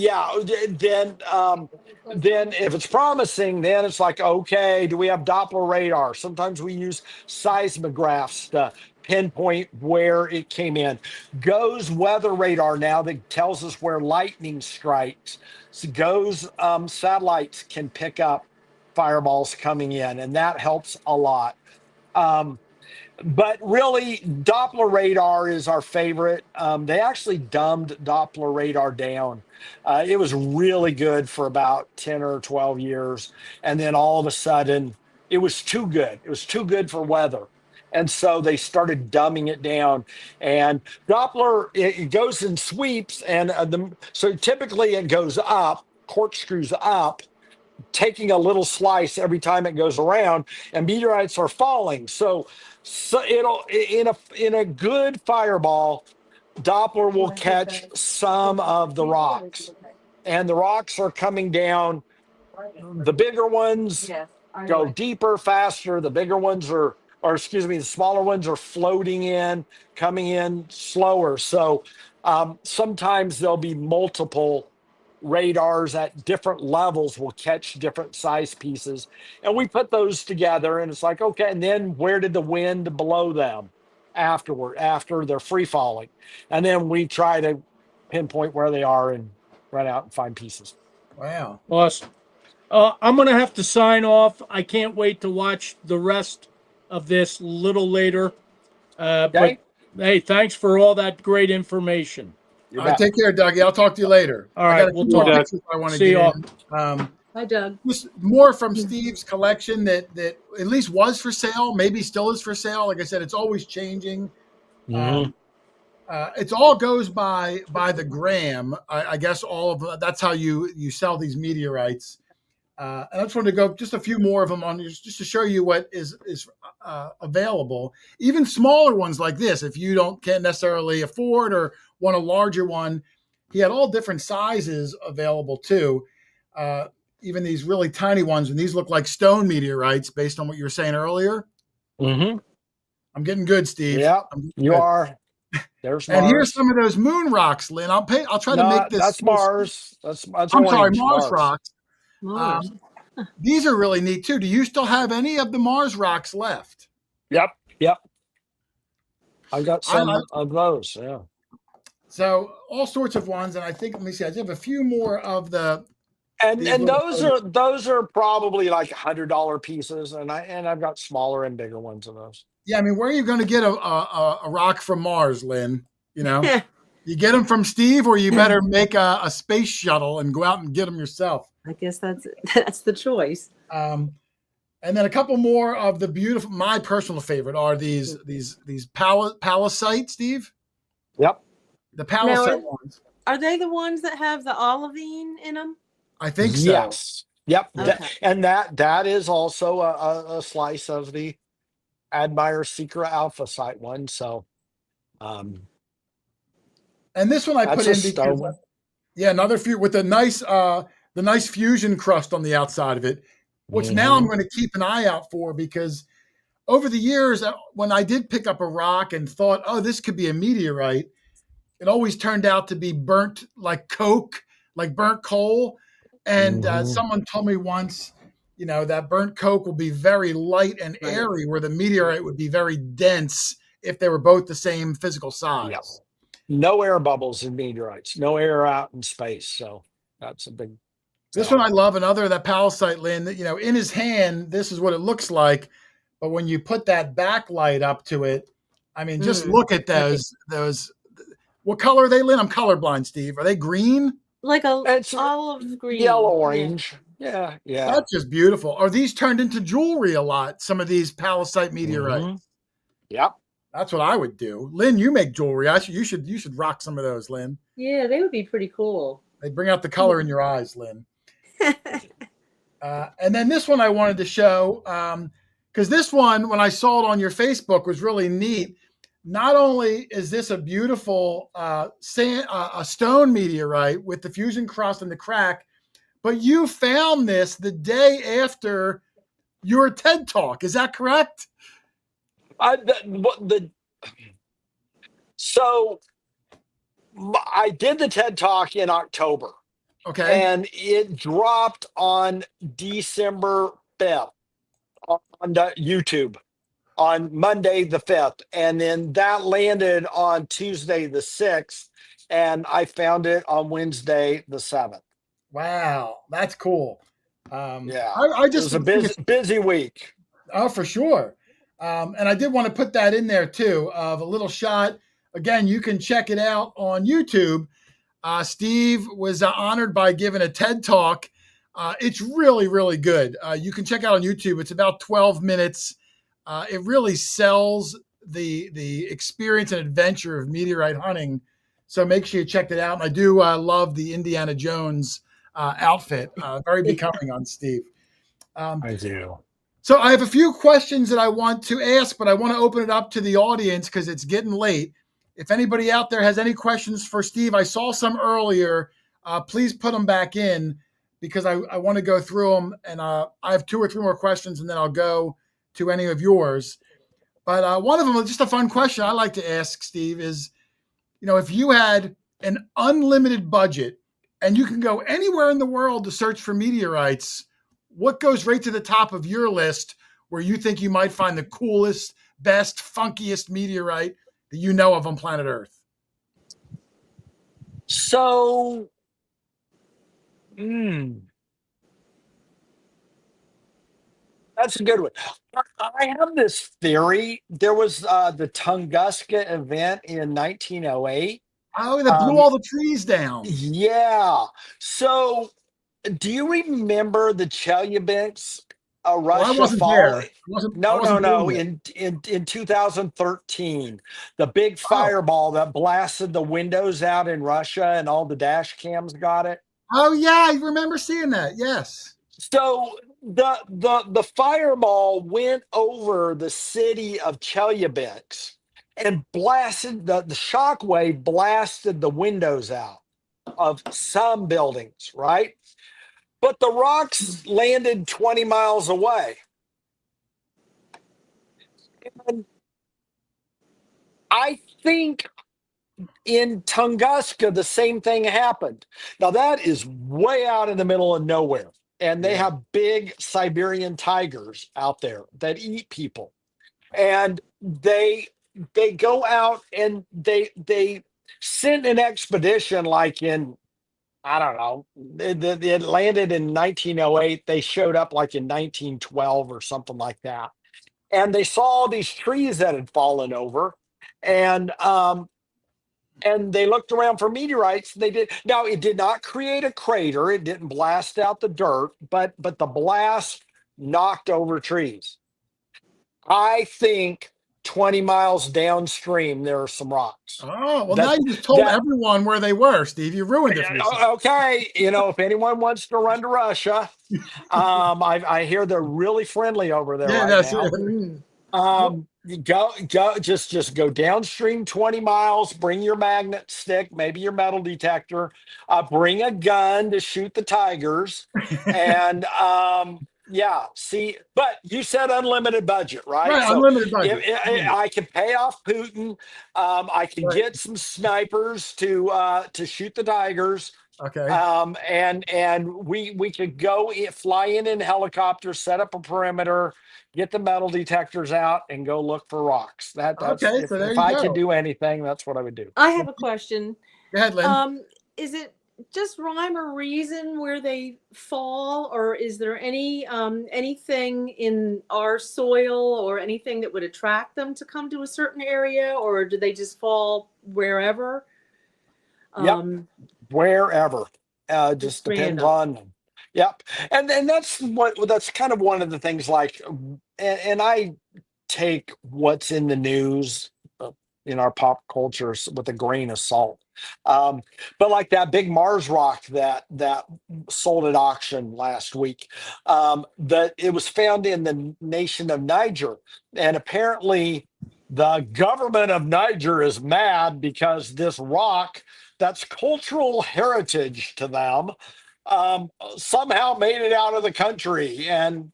Then if it's promising, then it's like, okay, do we have Doppler radar? Sometimes we use seismographs to pinpoint where it came in. GOES weather radar now that tells us where lightning strikes. So GOES satellites can pick up fireballs coming in, and that helps a lot. But really, Doppler radar is our favorite. They actually dumbed Doppler radar down. It was really good for about 10 or 12 years. And then all of a sudden, it was too good. It was too good for weather. And so they started dumbing it down. And Doppler, it goes in sweeps. And so typically it goes up, corkscrews up, taking a little slice every time it goes around, and meteorites are falling. So it'll, in a good fireball, Doppler will catch some of the rocks, and the rocks are coming down. The bigger ones go deeper, faster. The bigger ones or excuse me, the smaller ones are floating in, coming in slower. So sometimes there'll be multiple radars at different levels will catch different size pieces, and we put those together, and it's like, okay, and then where did the wind blow them after they're free falling? And then we try to pinpoint where they are and run out and find pieces. Wow. Awesome. I'm going to have to sign off. I can't wait to watch the rest of this a little later. Okay. But hey, thanks for all that great information. All right, take care, Dougie. I'll talk to you later. All right, we'll talk. I want to See get y'all. Hi, Doug. Just more from Steve's collection that at least was for sale, maybe still is for sale. Like I said, it's always changing. Mm-hmm. It all goes by the gram. I guess all of that's how you sell these meteorites. And I just wanted to go just a few more of them on just to show you what is available. Even smaller ones like this, if you can't necessarily afford or want a larger one, he had all different sizes available too. Even these really tiny ones, and these look like stone meteorites based on what you were saying earlier. Mm-hmm. I'm getting good, Steve. Yeah, you are. There's Mars. And here's some of those moon rocks, Lynn. I'll try to make this. That's Mars. That's I'm sorry, Mars rocks. Mars. These are really neat too. Do you still have any of the Mars rocks left? Yep. I've got some of those. Yeah. So all sorts of ones, and I think let me see. I have a few more of the. And those are probably like $100 pieces, and I've got smaller and bigger ones of those. Yeah, I mean, where are you going to get a rock from Mars, Lynn? You know, you get them from Steve, or you better make a space shuttle and go out and get them yourself. I guess that's the choice. And then a couple more of the beautiful. My personal favorite are these palisite, Steve. Yep. The palisite ones. Are they the ones that have the olivine in them? I think so. Yes. Yep. Okay. And that is also a slice of the Admire Secret Alpha site one. So, and this one I put that's in because, another few with the nice fusion crust on the outside of it, which now I'm going to keep an eye out for, because over the years, when I did pick up a rock and thought, oh, this could be a meteorite, it always turned out to be burnt like coke, like burnt coal. And someone told me once, that burnt coke will be very light and airy, where the meteorite would be very dense if they were both the same physical size. Yep. No air bubbles in meteorites, no air out in space. So that's a big. This one I love. Another, that palisite, Lynn, in his hand, this is what it looks like. But when you put that backlight up to it, I mean, just look at those. What color are they, Lynn? I'm colorblind, Steve. Are they green? Like it's olive green. Yellow orange. Yeah. That's just beautiful. Are these turned into jewelry a lot, some of these palisite meteorites? Yep. That's what I would do. Lynn, you make jewelry. You should rock some of those, Lynn. Yeah, they would be pretty cool. They bring out the color in your eyes, Lynn. And then this one I wanted to show, because this one, when I saw it on your Facebook, was really neat. Not only is this a beautiful a stone meteorite with the fusion crust and the crack, but you found this the day after your TED Talk. Is that correct? So I did the TED Talk in October. Okay. And it dropped on December 5th on YouTube on Monday the 5th. And then that landed on Tuesday the 6th. And I found it on Wednesday the 7th. Wow. That's cool. Yeah. I just it was a busy week. Oh, for sure. And I did want to put that in there too, of a little shot. Again, you can check it out on YouTube. Steve was honored by giving a TED Talk. It's really, really good. You can check it out on YouTube. It's about 12 minutes. It really sells the experience and adventure of meteorite hunting. So make sure you check it out. And I do love the Indiana Jones outfit. Very becoming on Steve. I do. So I have a few questions that I want to ask, but I want to open it up to the audience because it's getting late. If anybody out there has any questions for Steve, I saw some earlier. Please put them back in, because I want to go through them. And I have 2 or 3 more questions, and then I'll go to any of yours. But one of them, just a fun question I like to ask, Steve, is, if you had an unlimited budget and you can go anywhere in the world to search for meteorites, what goes right to the top of your list where you think you might find the coolest, best, funkiest meteorite that you know of on planet Earth? So, that's a good one. I have this theory. There was the Tunguska event in 1908. Oh, that blew all the trees down. Yeah. So, do you remember the Chelyabinsk Russia I wasn't fall? there. No. In 2013, the big fireball that blasted the windows out in Russia, and all the dash cams got it. Oh yeah, I remember seeing that. Yes. So the fireball went over the city of Chelyabinsk and blasted the shockwave blasted the windows out of some buildings, right? But the rocks landed 20 miles away. And I think in Tunguska, the same thing happened. Now, that is way out in the middle of nowhere. And they have big Siberian tigers out there that eat people. And they go out and they sent an expedition like in, I don't know, it landed in 1908. They showed up like in 1912 or something like that. And they saw all these trees that had fallen over. And and they looked around for meteorites. They did. Now, it did not create a crater. It didn't blast out the dirt, but the blast knocked over trees. I think 20 miles downstream there are some rocks. Oh, well, now you just told everyone where they were, Steve. You ruined it for yourself. Okay, if anyone wants to run to Russia, I hear they're really friendly over there right now. Just go downstream 20 miles, bring your magnet stick, maybe your metal detector, bring a gun to shoot the tigers, and see, but you said unlimited budget, right? Right, So unlimited budget. I can pay off Putin. I can get some snipers to shoot the tigers. Okay. And we could go fly in helicopter, set up a perimeter, get the metal detectors out, and go look for rocks. That's okay. So if I could do anything, that's what I would do. I have a question. Go ahead, Lynn. Is it just rhyme or reason where they fall, or is there anything in our soil or anything that would attract them to come to a certain area, or do they just fall wherever? Wherever. Just depends on. Yep. And that's kind of one of the things, like, and I take what's in the news in our pop culture with a grain of salt. But like that big Mars rock that sold at auction last week, that it was found in the nation of Niger, and apparently the government of Niger is mad because this rock that's cultural heritage to them somehow made it out of the country and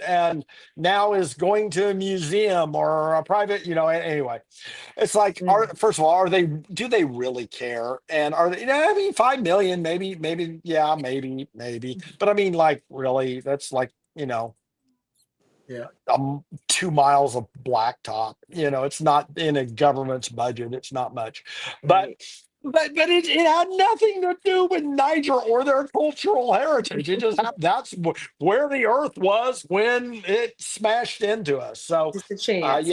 now is going to a museum or a private, anyway. It's like, first of all, do they really care? And are they, 5 million, maybe, but I mean, like, really, that's like, 2 miles of blacktop, it's not in a government's budget. It's not much, but it had nothing to do with Niger or their cultural heritage. It just that's where the Earth was when it smashed into us. So just a chance.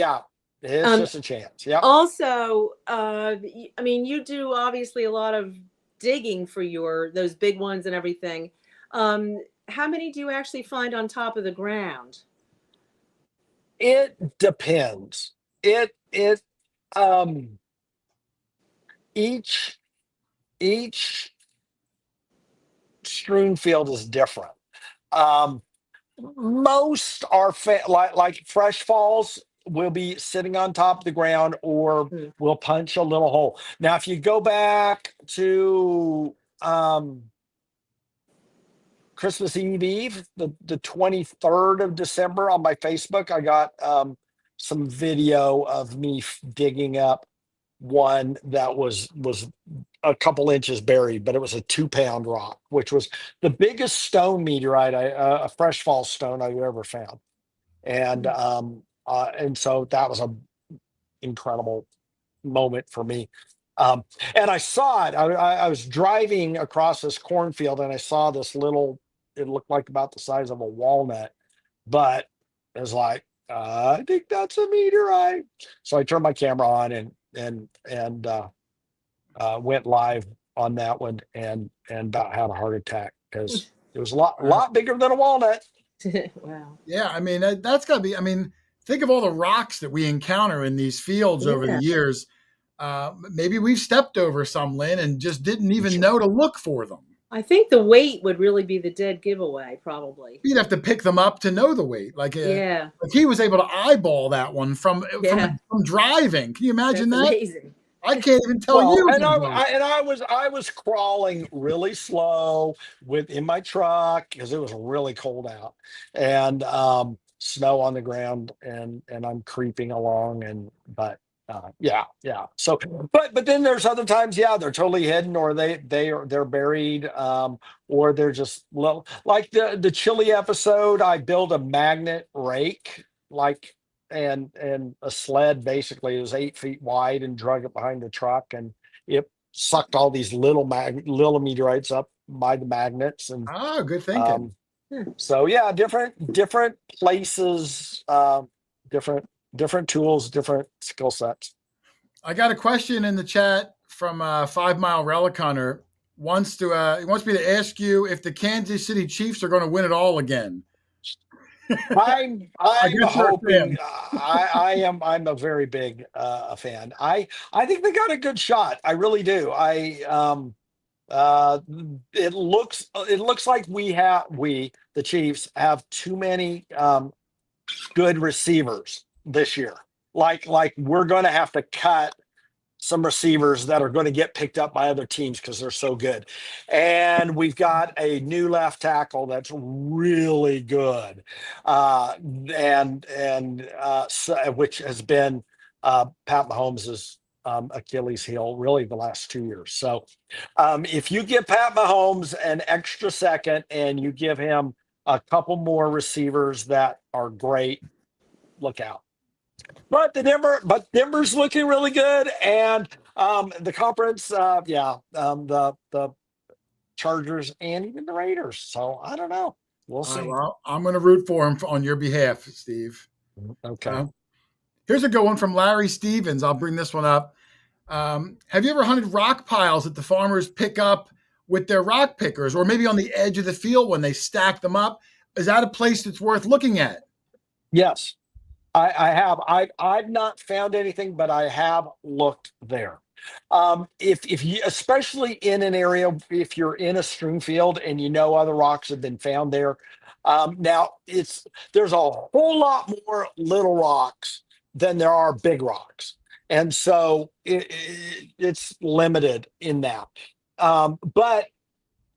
It's just a chance. Yeah. Also, you do obviously a lot of digging for those big ones and everything. How many do you actually find on top of the ground? It depends. Each strewn field is different. Most are like fresh falls will be sitting on top of the ground, or will punch a little hole. Now, if you go back to Christmas Eve, the 23rd of December, on my Facebook, I got some video of me digging up one that was a couple inches buried, but it was a 2-pound rock, which was the biggest stone meteorite, a fresh fall stone I've ever found. And so that was an incredible moment for me. And I saw it. I was driving across this cornfield, and I saw this little, it looked like about the size of a walnut, but it was like, I think that's a meteorite. So I turned my camera on and went live on that one, and about had a heart attack because it was a lot bigger than a walnut. Wow. Yeah, I mean, that's got to be. I mean, think of all the rocks that we encounter in these fields over the years. Maybe we've stepped over some, Lynn, and just didn't even know to look for them. I think the weight would really be the dead giveaway, probably. You'd have to pick them up to know the weight. Like he was able to eyeball that one from driving. Can you imagine that? Amazing. I can't even tell you. And I was crawling really slow in my truck because it was really cold out, and snow on the ground, and I'm creeping along, but so but then there's other times they're totally hidden, or they're buried, or they're just little, like the Chile episode. I built a magnet rake, like, and a sled, basically. It was 8 feet wide, and drug it behind the truck, and it sucked all these little meteorites up by the magnets. And good thinking. So different places, different tools, different skill sets. I got a question in the chat from 5 Mile Relic Hunter wants he wants me to ask you if the Kansas City Chiefs are going to win it all again. I'm guess you're a hoping. fan. I'm a very big fan. I think they got a good shot. I really do. Uh, it looks like the Chiefs have too many good receivers this year. Like we're going to have to cut some receivers that are going to get picked up by other teams because they're so good. And we've got a new left tackle that's really good, which has been Pat Mahomes' Achilles heel really the last 2 years. So if you give Pat Mahomes an extra second and you give him a couple more receivers that are great, look out. But Denver's looking really good, and the conference, the Chargers and even the Raiders. So I don't know. We'll All see. right, well, I'm going to root for him on your behalf, Steve. Okay. Here's a good one from Larry Stevens. I'll bring this one up. Have you ever hunted rock piles that the farmers pick up with their rock pickers, or maybe on the edge of the field when they stack them up? Is that a place that's worth looking at? Yes, I have. I've not found anything, but I have looked there. If you, especially in an area, if you're in a stream field and you know other rocks have been found there, now there's a whole lot more little rocks than there are big rocks, and so it's limited in that. But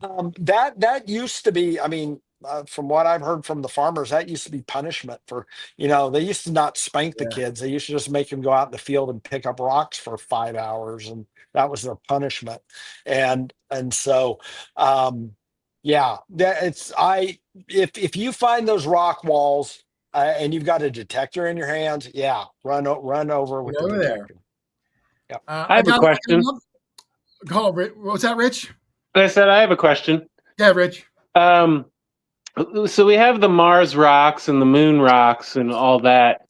that used to be. I mean, from what I've heard from the farmers, that used to be punishment for, they used to not spank the Yeah. kids. They used to just make them go out in the field and pick up rocks for 5 hours. And that was their punishment. And so, yeah, if you find those rock walls and you've got a detector in your hands, yeah, run over with the detector. Yep. I have a question. What's that, Rich? I said I have a question. Yeah, Rich. So we have the Mars rocks and the Moon rocks and all that.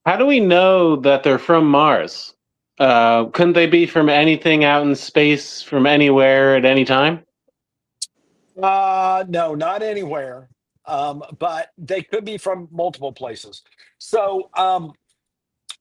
How do we know that they're from Mars? Couldn't they be from anything out in space, from anywhere at any time? No, not anywhere. But they could be from multiple places. So,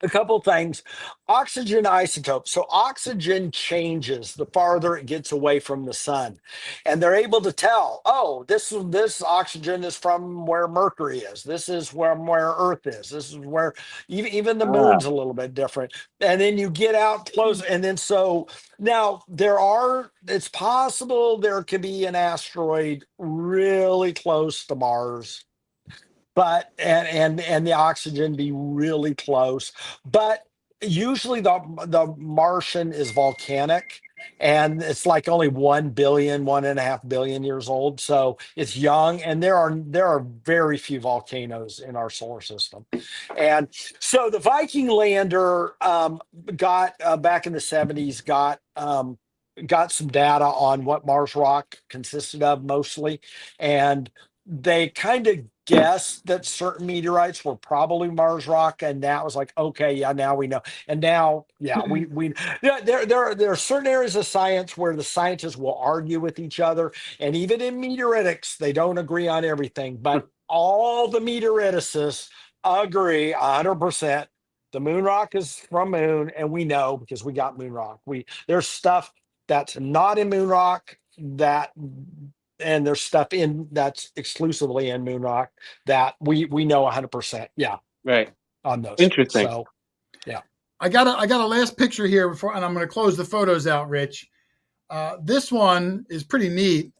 a couple things. Oxygen isotopes. So oxygen changes the farther it gets away from the sun, and they're able to tell, oh, this oxygen is from where Mercury is. This is where Earth is. This is where even the moon's a little bit different. And then you get out close, and then so now it's possible there could be an asteroid really close to Mars, but and the oxygen be really close, but usually the Martian is volcanic, and it's like only 1.5 billion years old, so it's young, and there are very few volcanoes in our solar system. And so the Viking lander got back in the 70s got some data on what Mars rock consisted of mostly, and they kind of guessed that certain meteorites were probably Mars rock, and that was like, okay, yeah, now we know. And now, yeah, we there are certain areas of science where the scientists will argue with each other, and even in meteoritics, they don't agree on everything. But all the meteoriticists agree 100%. The moon rock is from moon, and we know because we got moon rock. There's stuff that's not in moon rock and there's stuff that's exclusively in moon rock that we know 100%. Yeah. Right. On those. Interesting. So, yeah. I got a last picture here before, and I'm going to close the photos out, Rich. This one is pretty neat.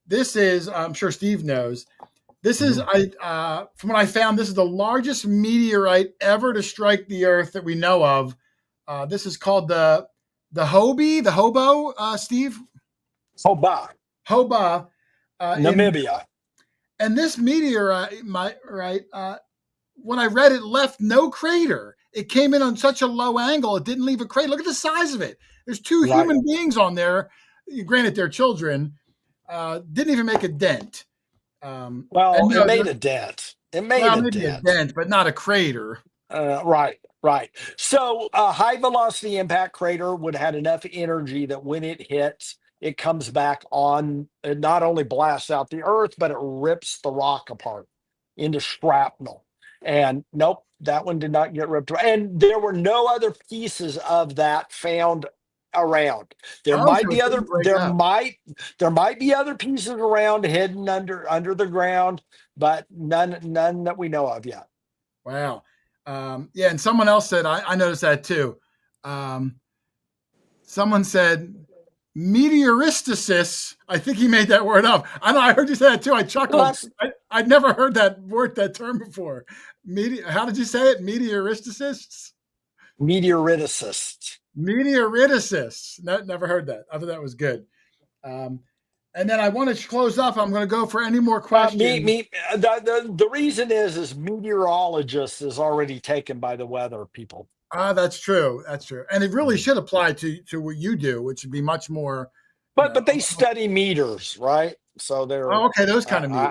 This is, I'm sure Steve knows. This is, from what I found, this is the largest meteorite ever to strike the Earth that we know of. This is called the Hobo, Steve? Hoba. Namibia. And this meteorite, when I read it, left no crater. It came in on such a low angle, it didn't leave a crater. Look at the size of it. There's two human beings on there. Granted, they're children. Didn't even make a dent. It made a dent. It made a dent, but not a crater. Right. Right. So a high velocity impact crater would have enough energy that when it hits, it comes back on. It not only blasts out the Earth, but it rips the rock apart into shrapnel. And nope, that one did not get ripped. And there were no other pieces of that found around. There Oh, might so be it didn't other. break up. There might be other pieces around hidden under the ground, but none that we know of yet. Wow. Yeah, and someone else said, I noticed that too. Someone said meteoristicis. I think he made that word up. I know. I heard you say that too. I chuckled. Plus, I'd never heard that word, that term before. How did you say it? Meteoristicists? meteoriticists. Meteoriticists. Never heard that. I thought that was good. Um, and then I want to close up. I'm going to go for any more questions. The reason is meteorologist is already taken by the weather people. That's true. That's true. And it really should apply to what you do, which would be much more, But they study meters, right? So they're oh, okay, those kind of meters.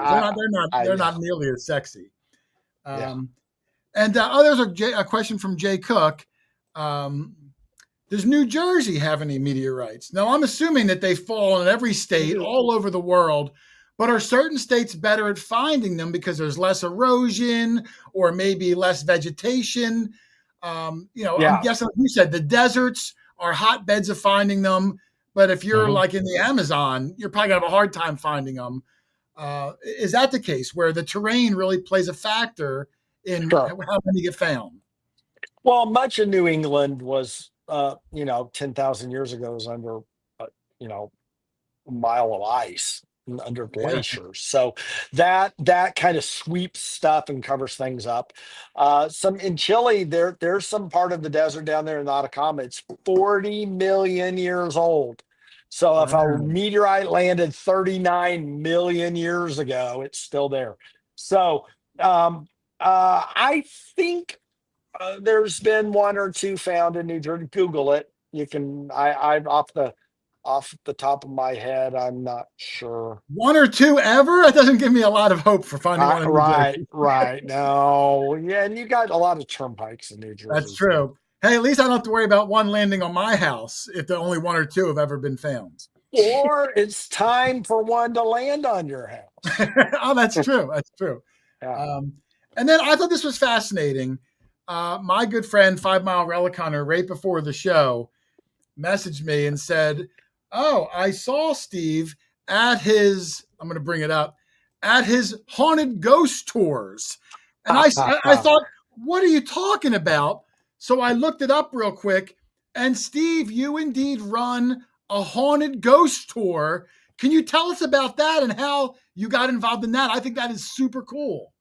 They're not yeah. nearly as sexy. Yeah. And there's a question from Jay Cook. Does New Jersey have any meteorites? Now, I'm assuming that they fall in every state all over the world, but are certain states better at finding them because there's less erosion or maybe less vegetation? I'm guessing, like you said, the deserts are hotbeds of finding them. But if you're like in the Amazon, you're probably gonna have a hard time finding them. Is that the case where the terrain really plays a factor in Sure. how many get found? Well, much of New England was, 10,000 years ago was under, you know, a mile of ice under Yeah. glaciers. So that kind of sweeps stuff and covers things up. Some in Chile, there's some part of the desert down there in Atacama. It's 40 million years old. So if a Wow. meteorite landed 39 million years ago, it's still there. So I think there's been one or two found in New Jersey. Google it. You can. I'm off the top of my head. I'm not sure. One or two ever? That doesn't give me a lot of hope for finding one in New Jersey. Right. No, yeah, and you got a lot of turnpikes in New That's Jersey. true. Hey, at least I don't have to worry about one landing on my house if the only one or two have ever been found. Or it's time for one to land on your house. Oh, that's true. That's true. Yeah. And then I thought this was fascinating. My good friend, 5 Mile Relic Hunter, right before the show, messaged me and said, "Oh, I saw Steve at his, I'm going to bring it up, at his haunted ghost tours." And I thought, what are you talking about? So I looked it up real quick. And Steve, you indeed run a haunted ghost tour. Can you tell us about that and how you got involved in that? I think that is super cool.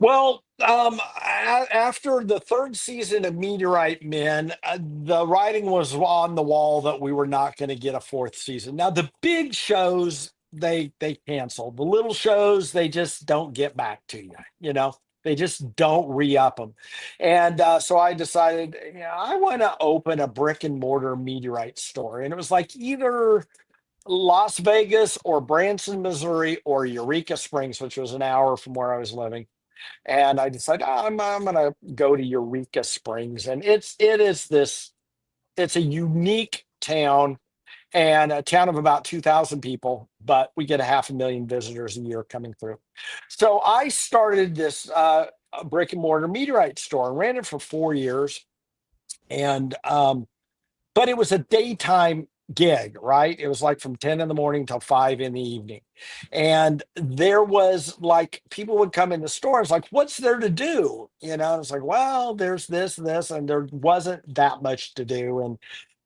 Well, after the third season of Meteorite Men, the writing was on the wall that we were not going to get a fourth season. Now, the big shows they canceled. The little shows they just don't get back to you. They just don't re-up them. And so I decided, I want to open a brick and mortar meteorite store, and it was like either Las Vegas or Branson, Missouri, or Eureka Springs, which was an hour from where I was living. And I decided I'm going to go to Eureka Springs, and it's a unique town, and a town of about 2,000 people, but we get 500,000 visitors a year coming through. So I started this brick and mortar meteorite store and ran it for 4 years, and but it was a daytime gig, right? It was like from 10 in the morning till 5 in the evening. And there was like people would come in the store. It's like, what's there to do? And it's like, well, there's this, and there wasn't that much to do. And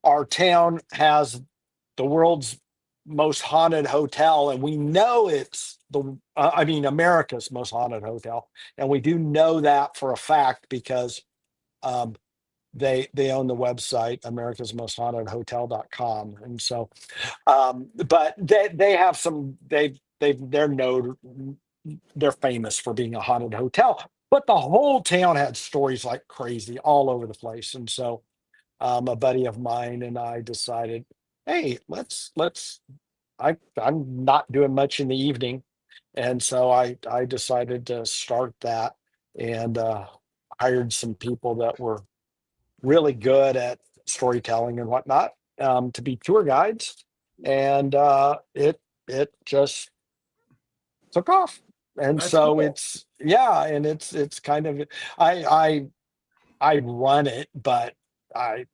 our town has the world's most haunted hotel, and we know it's America's most haunted hotel. And we do know that for a fact because they own the website americasmosthauntedhotel.com. And so but they have some they're famous for being a haunted hotel, but the whole town had stories like crazy all over the place. And so a buddy of mine and I decided, hey, I'm not doing much in the evening, and so I decided to start that. And hired some people that were really good at storytelling and whatnot, to be tour guides, and it just took off. And That's so cool. it's kind of, I run it, but I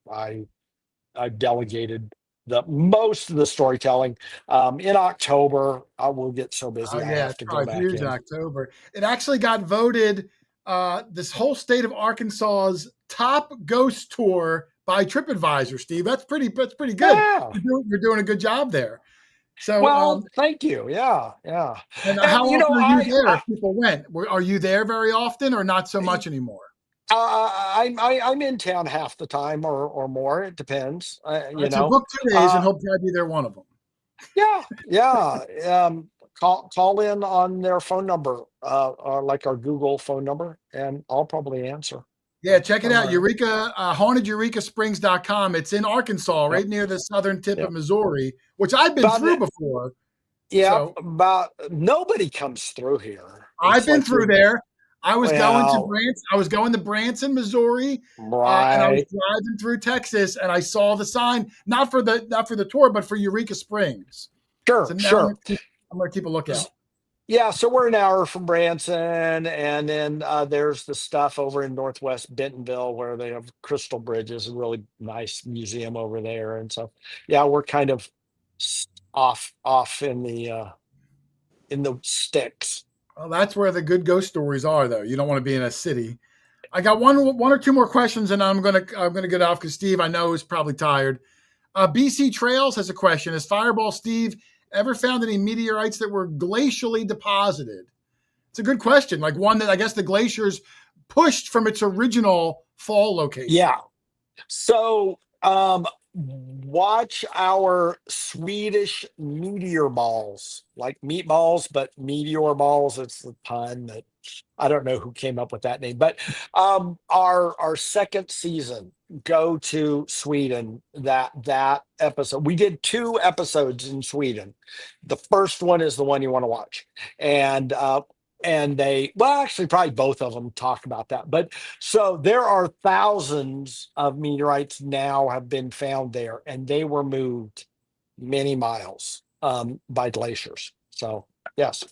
delegated the most of the storytelling. In October, I will get so Oh busy I yeah, have it's to go probably back huge in in. October. It actually got voted this whole state of Arkansas's top ghost tour by TripAdvisor. Steve, that's pretty good. Yeah. You're doing a good job there. So, Well, thank you. Yeah, yeah. and how And often are you there? If people went, are you there very often, or not so much anymore? I'm in town half the time or more. It depends. All right, so book 2 days, and Uh, he'll probably be there one of them. yeah, yeah. Call in on their phone number, or like our Google phone number, and I'll probably answer. Yeah, check it I'm out. around. Eureka, hauntedeurekasprings.com. It's in Arkansas, Yep, right near the southern tip of yep. Missouri, which I've been About through the, before. yep, So about nobody comes through here. I've It's been like through you're, there. I was going to well, Branson. I was going to Branson, Missouri, and I was right. driving through Texas, and I saw the sign not for the tour, but for Eureka Springs. So Sure, now sure. I'm going to keep a lookout. Yeah, so we're an hour from Branson, and then there's the stuff over in Northwest Bentonville where they have Crystal Bridges, a really nice museum over there. And so, yeah, we're kind of off in the sticks. Well, that's where the good ghost stories are, though. You don't want to be in a city. I got one or two more questions, and I'm gonna get off because Steve, I know, is probably tired. BC Trails has a question: has Fireball Steve ever found any meteorites that were glacially deposited? It's a good question, like one that I guess the glaciers pushed from its original fall location. Yeah. So watch our Swedish meteor balls, like meatballs, but meteor balls. It's the pun that I don't know who came up with that name, but our second season, go to Sweden. That episode, we did 2 episodes in Sweden. The first one is the one you want to watch, and they, well, actually probably both of them talk about that. But so there are thousands of meteorites now have been found there, and they were moved many miles by glaciers. So yes.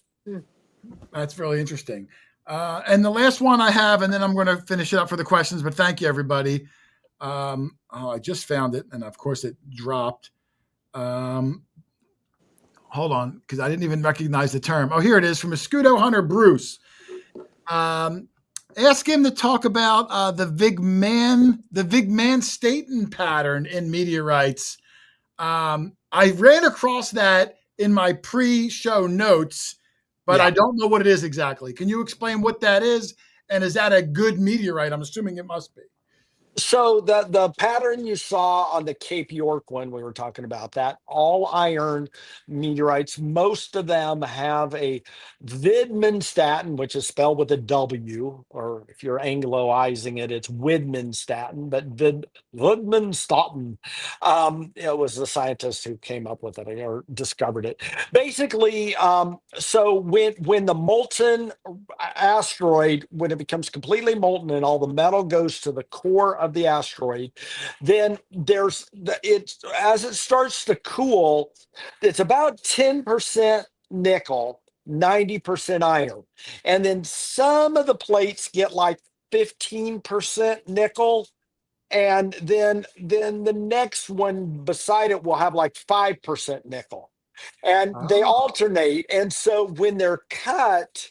That's really interesting. And the last one I have, and then I'm going to finish it up for the questions. But thank you, everybody. I just found it, and of course it dropped. Hold on, because I didn't even recognize the term. Oh, here it is from Escudo Hunter Bruce. Ask him to talk about the Widmanstatten pattern in meteorites. I ran across that in my pre-show notes, but Yeah. I don't know what it is exactly. Can you explain what that is? And is that a good meteorite? I'm assuming it must be. So the pattern you saw on the Cape York one we were talking about, that all iron meteorites, most of them have a Widmanstatten, which is spelled with a W, or if you're Angloizing it, it's Widmanstatten, but Widmanstatten, it was the scientist who came up with it or discovered it. Basically, so when the molten asteroid, when it becomes completely molten and all the metal goes to the core of the asteroid, then it's, as it starts to cool, it's about 10% nickel, 90% iron, and then some of the plates get like 15% nickel, and then the next one beside it will have like 5% nickel, and they Oh, alternate. And so when they're cut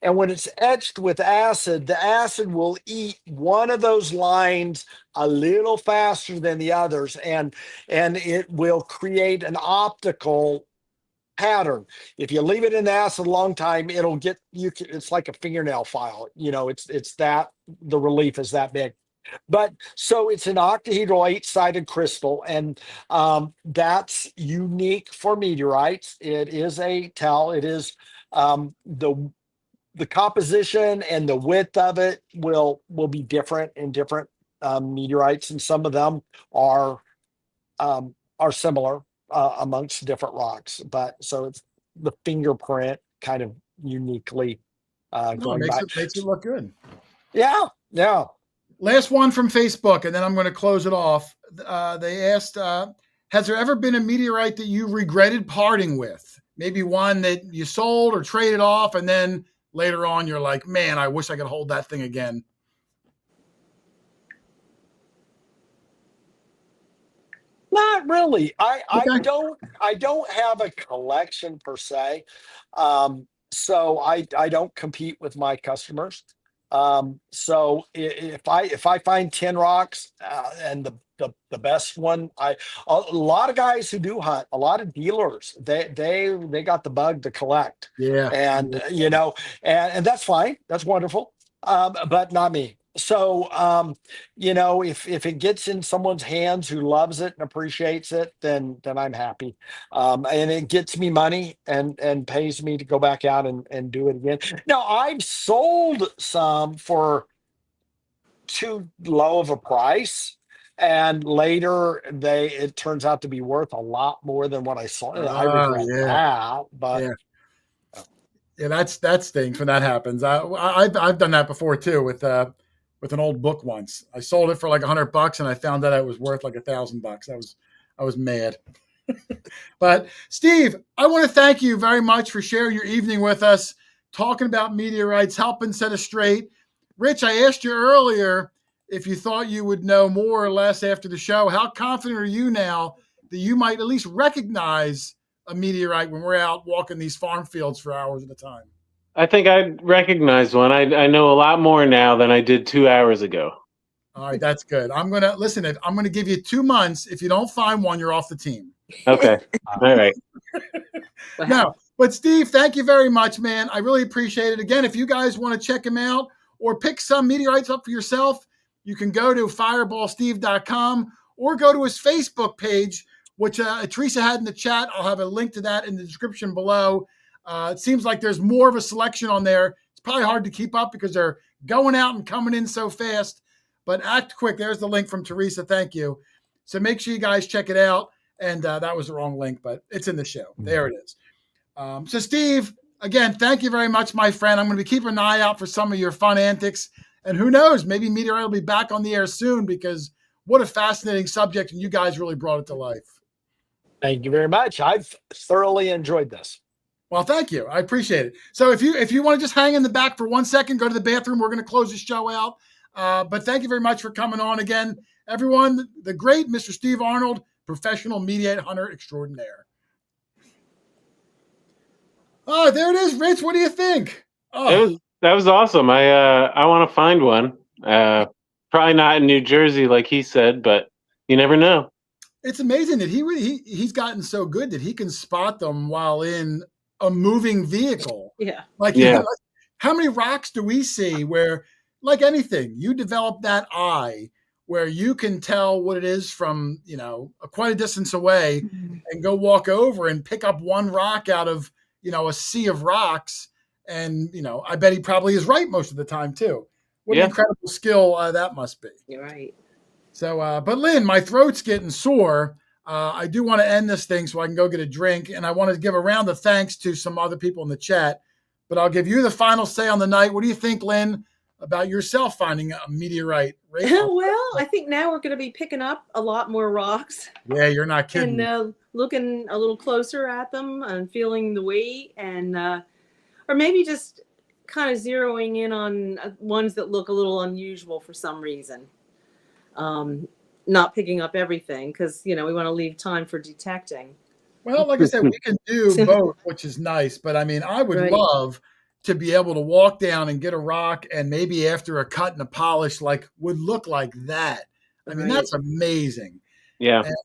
and when it's etched with acid, the acid will eat one of those lines a little faster than the others, and it will create an optical pattern. If you leave it in the acid a long time, it'll get you. It's like a fingernail file. It's that the relief is that big. But so it's an octahedral 8-sided crystal, and that's unique for meteorites. It is a tell. It is the composition and the width of it will be different in different meteorites, and some of them are similar amongst different rocks. But so it's the fingerprint kind of uniquely no, it going makes by. it look good. Yeah, Yeah. Last one from Facebook, and then I'm going to close it off. They asked, has there ever been a meteorite that you regretted parting with? Maybe one that you sold or traded off, and then later on you're like, man, I wish I could hold that thing again. Not really. Okay. I don't have a collection per se. So I don't compete with my customers. So if I find 10 rocks and the best one, a lot of guys who do hunt, a lot of dealers, they got the bug to collect. Yeah. And and that's fine. That's wonderful. But not me. So if it gets in someone's hands who loves it and appreciates it, then I'm happy. And it gets me money and pays me to go back out and do it again. Now, I've sold some for too low of a price, and later it turns out to be worth a lot more than what I sold. I regret that, but yeah, that stinks when that happens. I've done that before too with an old book once. I sold it for like $100 and I found out it was worth like $1,000. I was mad. But Steve, I want to thank you very much for sharing your evening with us, talking about meteorites, helping set us straight. Rich, I asked you earlier if you thought you would know more or less after the show. How confident are you now that you might at least recognize a meteorite when we're out walking these farm fields for hours at a time? I think I recognize one. I know a lot more now than I did 2 hours ago. All right, that's good. I'm going to give you 2 months. If you don't find one, you're off the team. Okay. All right. No, but Steve, thank you very much, man. I really appreciate it. Again, if you guys want to check him out or pick some meteorites up for yourself, you can go to fireballsteve.com or go to his Facebook page, which Teresa had in the chat. I'll have a link to that in the description below. It seems like there's more of a selection on there. It's probably hard to keep up because they're going out and coming in so fast, but act quick. There's the link from Teresa. Thank you. So make sure you guys check it out. And that was the wrong link, but it's in the show. There it is. So Steve, again, thank you very much, my friend. I'm going to be keeping an eye out for some of your fun antics. And who knows, maybe Meteorite will be back on the air soon, because what a fascinating subject, and you guys really brought it to life. Thank you very much. I've thoroughly enjoyed this. Well, thank you. I appreciate it. So if you want to just hang in the back for 1 second, go to the bathroom. We're going to close the show out. But thank you very much for coming on again. Everyone, the great Mr. Steve Arnold, professional meteorite hunter extraordinaire. Oh, there it is, Rich. What do you think? Oh. That was awesome. I want to find one. Probably not in New Jersey, like he said, but you never know. It's amazing that he's gotten so good that he can spot them while in a moving vehicle. Yeah. How many rocks do we see where, like anything, you develop that eye where you can tell what it is from, quite a distance away, and go walk over and pick up one rock out of, a sea of rocks. And, I bet he probably is right most of the time too. What an incredible skill that must be. You're right. So, but Lynn, my throat's getting sore. I do want to end this thing so I can go get a drink. And I want to give a round of thanks to some other people in the chat. But I'll give you the final say on the night. What do you think, Lynn, about yourself finding a meteorite? Well, I think now we're going to be picking up a lot more rocks. Yeah, you're not kidding. And looking a little closer at them and feeling the weight, and or maybe just kind of zeroing in on ones that look a little unusual for some reason. Not picking up everything because, we want to leave time for detecting. Well, like I said, we can do both, which is nice. But I mean, I would love to be able to walk down and get a rock, and maybe after a cut and a polish, would look like that. I mean, that's amazing. Yeah. And,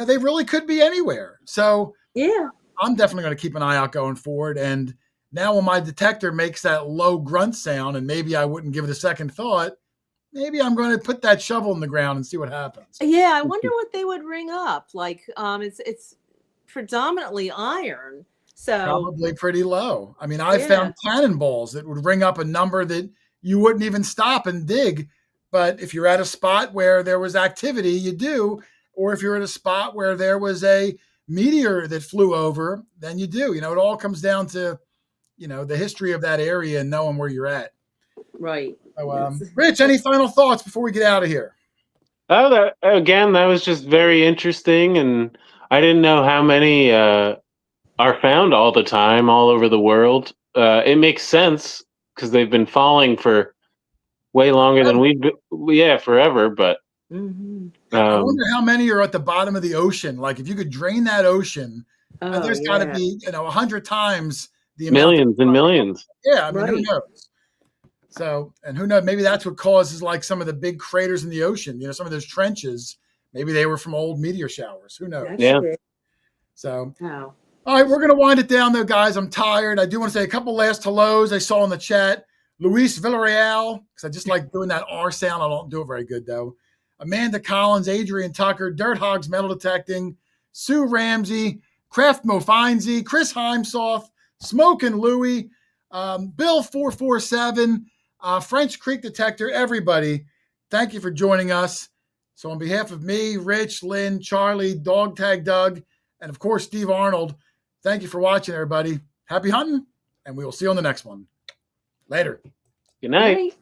they really could be anywhere. So yeah, I'm definitely going to keep an eye out going forward. And now when my detector makes that low grunt sound, and maybe I wouldn't give it a second thought, maybe I'm going to put that shovel in the ground and see what happens. Yeah, I wonder what they would ring up. It's predominantly iron. So probably pretty low. I mean, I found cannonballs that would ring up a number that you wouldn't even stop and dig. But if you're at a spot where there was activity, you do. Or if you're at a spot where there was a meteor that flew over, then you do. It all comes down to, the history of that area and knowing where you're at. Right. So, Yes. Rich, any final thoughts before we get out of here? Oh, that was just very interesting, and I didn't know how many are found all the time, all over the world. It makes sense because they've been falling for way longer than forever. But Hmm. I um, wonder how many are at the bottom of the ocean. Like if you could drain that ocean, Oh, there's got to yeah. be 100 times the amount. millions and millions. Yeah, I mean, who Right. knows? So, and who knows? Maybe that's what causes like some of the big craters in the ocean. Some of those trenches. Maybe they were from old meteor showers. Who knows? That's Yeah. it. So, Wow. all right, we're going to wind it down, though, guys. I'm tired. I do want to say a couple last hellos I saw in the chat. Luis Villarreal, because I just like doing that R sound. I don't do it very good, though. Amanda Collins, Adrian Tucker, Dirt Hogs Metal Detecting, Sue Ramsey, Kraft Mofinzi, Chris Heimsoff, Smokin' Louie, Bill 447, French Creek Detector, everybody. Thank you for joining us. So on behalf of me, Rich, Lynn, Charlie, Dog Tag Doug, and of course, Steve Arnold, thank you for watching, everybody. Happy hunting, and we will see you on the next one. Later. Good night. Right.